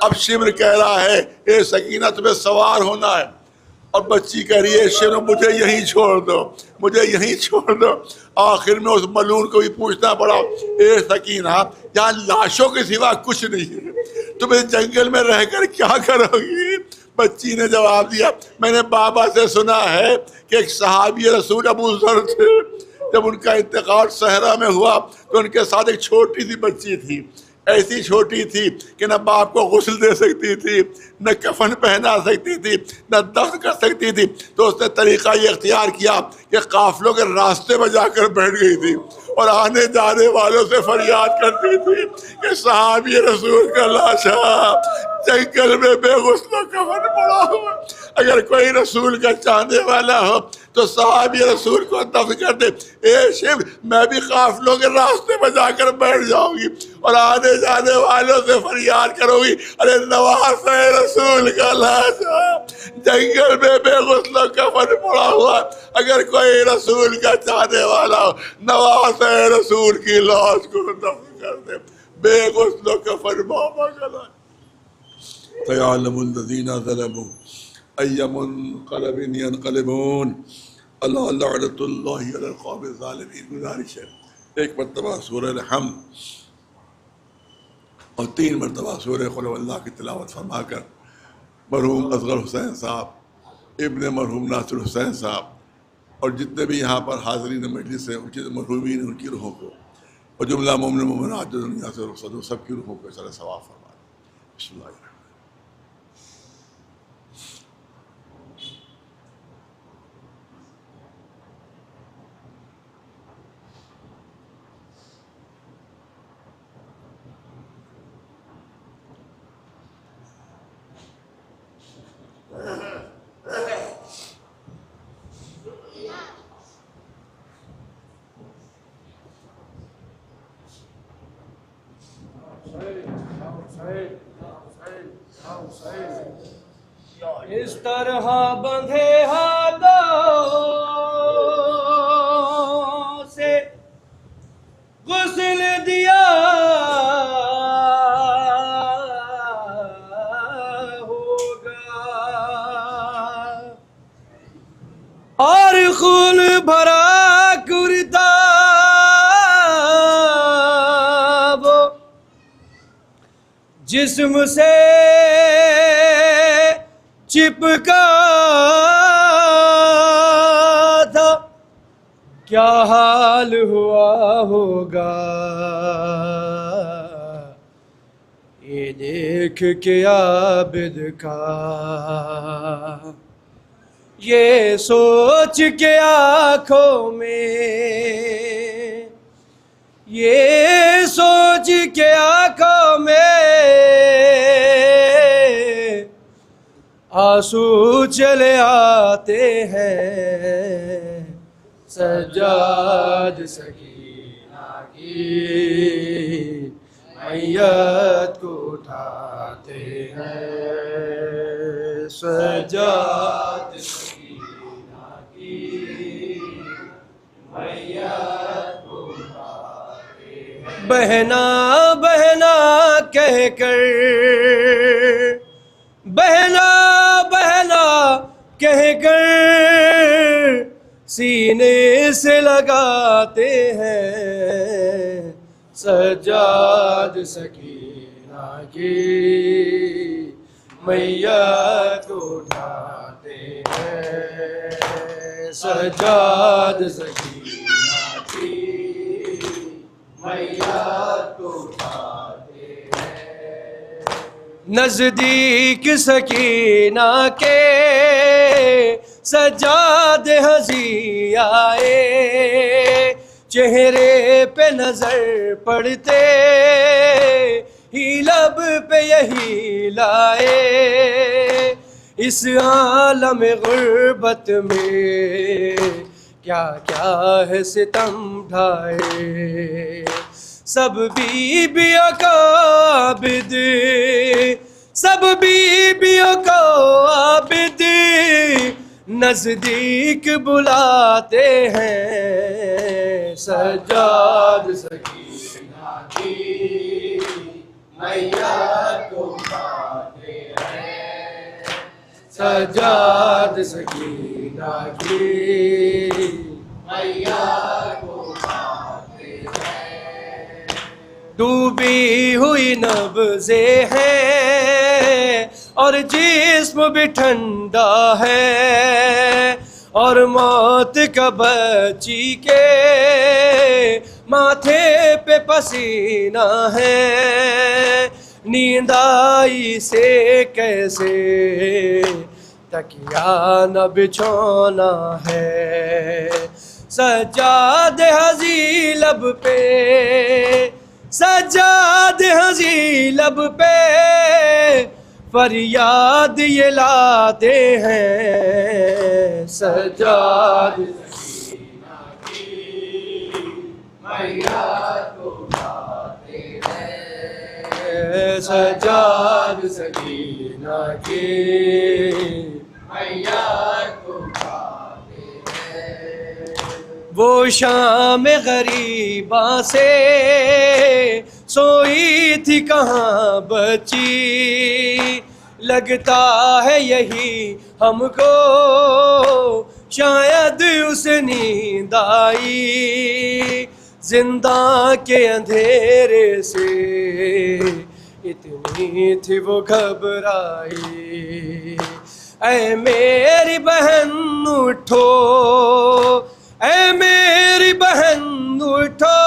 اب شمر کہہ رہا ہے اے سکینہ تمہیں سوار ہونا ہے, اور بچی کہہ رہی ہے شمر مجھے یہیں چھوڑ دو, مجھے یہیں چھوڑ دو. آخر میں اس ملعون کو بھی پوچھنا پڑا اے سکینہ یہاں لاشوں کے سوا کچھ نہیں ہے, تم اس جنگل میں رہ کر کیا کرو گی؟ بچی نے جواب دیا میں نے بابا سے سنا ہے کہ ایک صحابی رسول ابو ذر تھے, جب ان کا انتقال صحرا میں ہوا تو ان کے ساتھ ایک چھوٹی سی بچی تھی. ایسی چھوٹی تھی کہ نہ باپ کو غسل دے سکتی تھی, نہ کفن پہنا سکتی تھی, نہ دفن کر سکتی تھی. تو اس نے طریقہ یہ اختیار کیا کہ قافلوں کے راستے میں جا کر بیٹھ گئی تھی اور آنے جانے والوں سے فریاد کرتی تھی کہ صحابی رسول کا لاشا جنگل میں بے غسل و کفن پڑا ہوا, اگر کوئی رسول کا چاہنے والا ہو تو صحابی رسول کو دفن کر دے. اے شیب میں بھی قافلوں کے راستے میں جا کر بیٹھ جاؤں گی اور آنے جانے والوں سے فریاد کروں گی ارے نواز رسول کا لاشا جنگل میں بے غسل و کفن پڑا ہوا, اگر کوئی رسول کا چاہنے والا ہو نواز رسول کی لاش کو دفن کر دے. بے غسل و کفن بابا کا لاشا. فَيَعْلَمُ الَّذِينَ ظَلَمُوا أي منقلب ينقلبون اللہ لعنت اللہ علی القوم الظالمین. گزارش ہے ایک مرتبہ سورہ الحمد اور 3 مرتبہ سورہ قل هو اللہ کی تلاوت فرما کر مرحوم اصغر حسین صاحب، ابن مرحوم ناصر حسین صاحب اور جتنے بھی یہاں پر حاضرین مجلس ہیں ان کے مرحومین ان کی روحوں کو اور جملہ مومن مومنات جو دنیا سے رخصت ہو سب کی روحوں کو سر ثواب فرمائے. بسم اللہ الرحمن اس طرح بندھے ہاتھوں سے غسل دیا ہوگا اور خون بھرا کرتا وہ جسم سے چپکا تھا کیا حال ہوا ہوگا یہ دیکھ کے عابد کا، یہ سوچ کے آنکھوں میں، یہ سوچ کے آنکھوں میں آنسو چلے آتے ہیں. سجاد سکینہ کی میت کو اٹھاتے ہیں. سجاد سکینہ کی میت کو اٹھاتے ہیں. بہنا بہنا کہہ کر، بہنا بہنا کہہ کر سینے سے لگاتے ہیں. سجاد سکینہ کی میت کو اٹھاتے ہیں. سجاد سکینہ کی میت کو اٹھاتے ہیں. نزدیک سکینہ کے سجاد ہنسی آئے، چہرے پہ نظر پڑتے ہی لب پہ یہی لائے. اس عالم غربت میں کیا کیا ہے ستم ڈھائے. سب بیویوں کو عابد، سب بیویوں کو عابد نزدیک بلاتے ہیں. سجاد سکینہ کی میت کو اٹھاتے ہیں. سجاد سکینہ کی میت کو اٹھاتے ہیں. ڈوبی ہوئی نبضیں ہیں اور جسم بھی ٹھنڈا ہے، اور موت کا بچی کے ماتھے پہ پسینہ ہے. نیند آئی سے کیسے تکیا نہ بچھونا ہے. سجاد ہنسی لب پہ، سجاد ہنسی لب پہ فریاد یہ لاتے ہیں. سجاد سکینہ کی میت کو اٹھاتے ہیں. سجاد سکینہ کی میت کو اٹھاتے ہیں. وہ شام غریباں سے سوئی تھی کہاں بچی، لگتا ہے یہی ہم کو شاید اسے نیند آئی زندہ کے اندھیرے سے اتنی تھی وہ گھبرائی. اے میری بہن اٹھو، اے میری بہن اٹھو،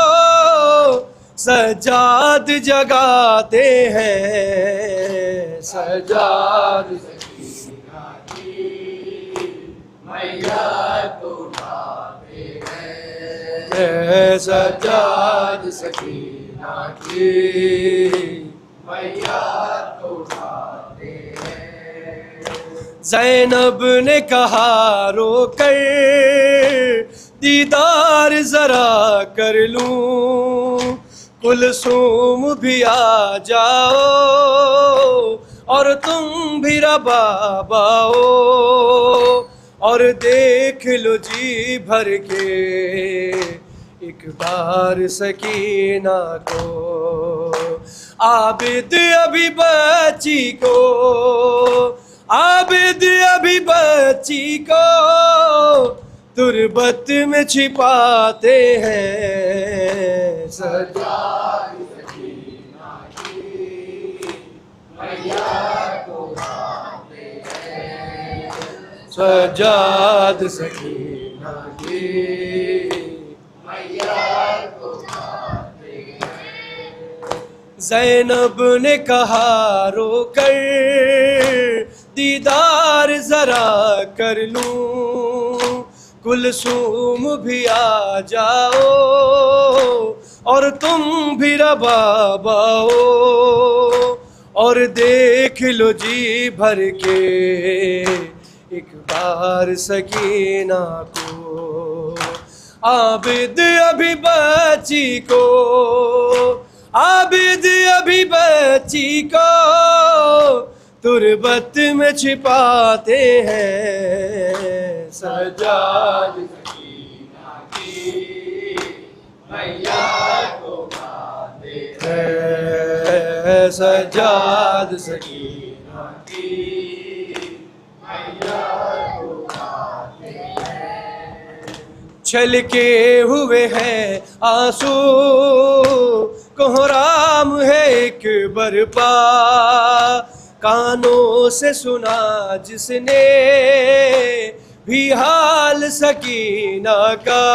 سجاد جگاتے ہیں، سجاد سکینہ کی میت اٹھاتے ہیں، سجاد سکینہ کی میت اٹھاتے ہیں. زینب نے کہا رو کر دیدار ذرا کر لوں، کلثوم بھی آ جاؤ اور تم بھی رباب آؤ، اور دیکھ لو جی بھر کے ایک بار سکینہ کو. عابد ابھی بچی کو، عابد ابھی بچی کو تربت میں چھپاتے ہیں، سجاد سکینہ کی میت اٹھاتے ہیں، سجاد سکینہ کی میت اٹھاتے ہیں. زینب نے کہا رو کر دیدار ذرا کر لوں، کلثوم بھی آ جاؤ اور تم بھی رباب آؤ، اور دیکھ لو جی بھر کے ایک بار سکینہ کو. عابد ابھی بچی کو، عابد ابھی بچی کو تربت میں چھپاتے ہیں، سجاد سکینہ کی میت اٹھاتے ہیں، سجاد سکینہ کی میت اٹھاتے ہیں. چھلکے ہوئے ہیں آنسو، کوہرام ہے ایک برپا، کانوں سے سنا جس نے بھی حال سکینہ کا،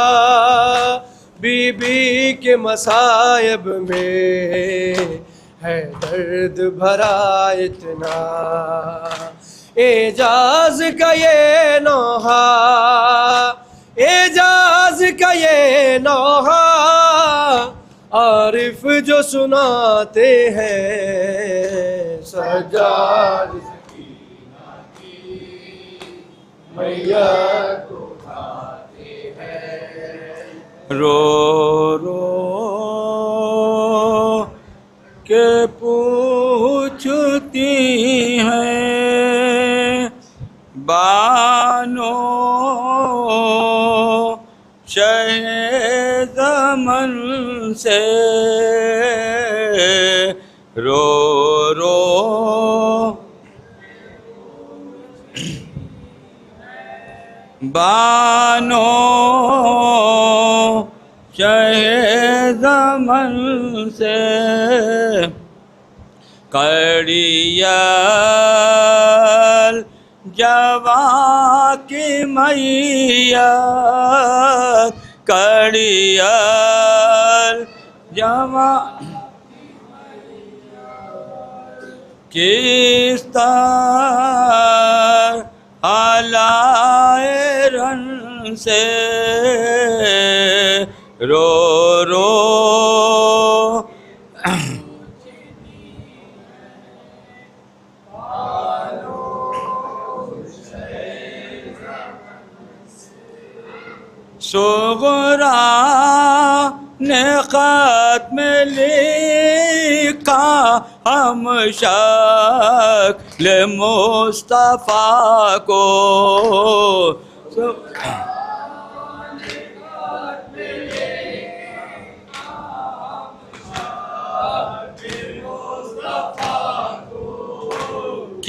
بی بی کے مصائب میں ہے درد بھرا اتنا. اعجاز کا یہ نوحہ، اعجاز کا یہ نوحہ عارف جو سناتے ہیں، سجاد سکینہ کی میت اٹھاتے ہیں. رو رو کے پوچھتی ہیں بانو شہ زمن سے، رو رو بانو شہ زمن سے، کڑیل جواں کی میت، کڑیل جواں کس طرح آلائے رن سے، رو رو صغرا نے خط میں لکھا ہم شکل مصطفیٰ کو،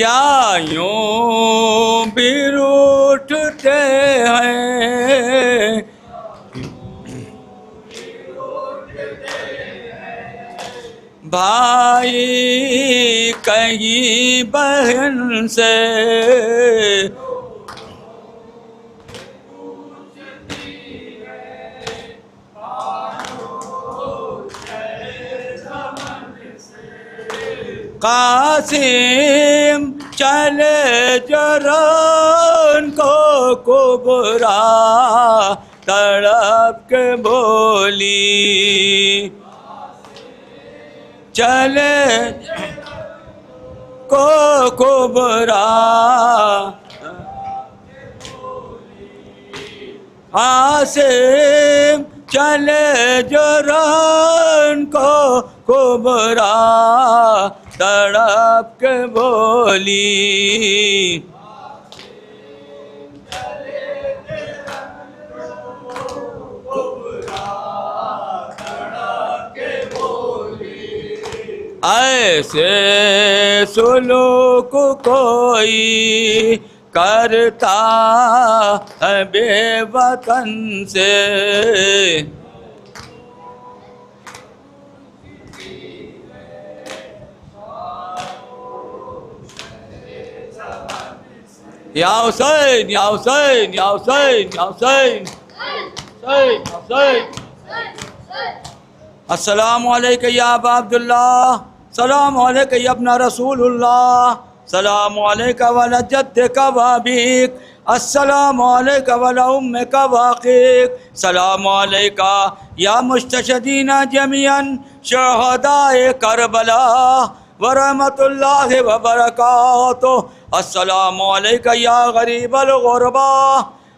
کیا یوں بھی روٹھتے ہیں بھائی کہیں بہن سے قاسم چلے جران کو کبرا تڑپ کے بولی چلے کو کبرا قاسم چلے جران کو کبرا تڑپ کے بولی ایسے سلوک کوئی کرتا ہے بے وطن سے یا حسین یا حسین یا حسین یا حسین حسین حسین السلام علیکم یا ابا عبداللہ السلام علیکم یا ابن رسول اللہ السلام علیکم وعلی جدک وابیک السلام علیکم وعلی امک واقیک السلام علیکم یا مستشہدین جميعا شہداء کربلا ورحمۃ اللہ وبرکاتہ السلام علیکم یا غریب الغربا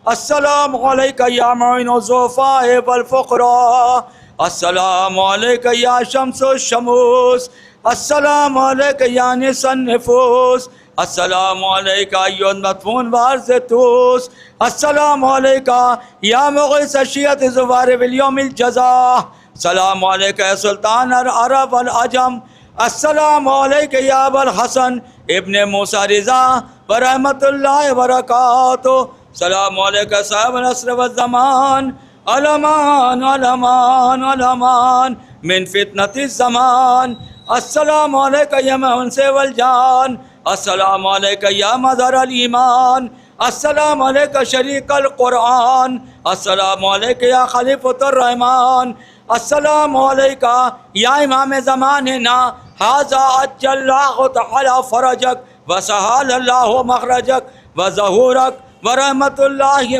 السلام علیکم یا معین الضعفاء والفقراء السلام علیکم یا شمس الشموس السلام علیکم یا نس النفوس السلام علیکم ایھا المدفون وارث توس السلام علیکم یا مغیث الشیعۃ زوار بالیوم الجزا السلام علیکم یا سلطان العرب والعجم السلام علیکم یا ابا الحسن ابن موسیٰ رضا ورحمۃ اللہ وبرکاتہ السلام علیکم صاحب العصر والزمان الامان الامان الامان من فتنة الزمان السلام علیکم یا منس والجان السلام علیکم یا مظہر الایمان السلام علیکم شریک القرآن السلام علیکم یا خلیفۃ الرحمن السلام علیکم یا امام زماننا ھذا عجل اللہ تعالی فرجک وسہل اللہ مخرجک وظہورک ورحمۃ اللہ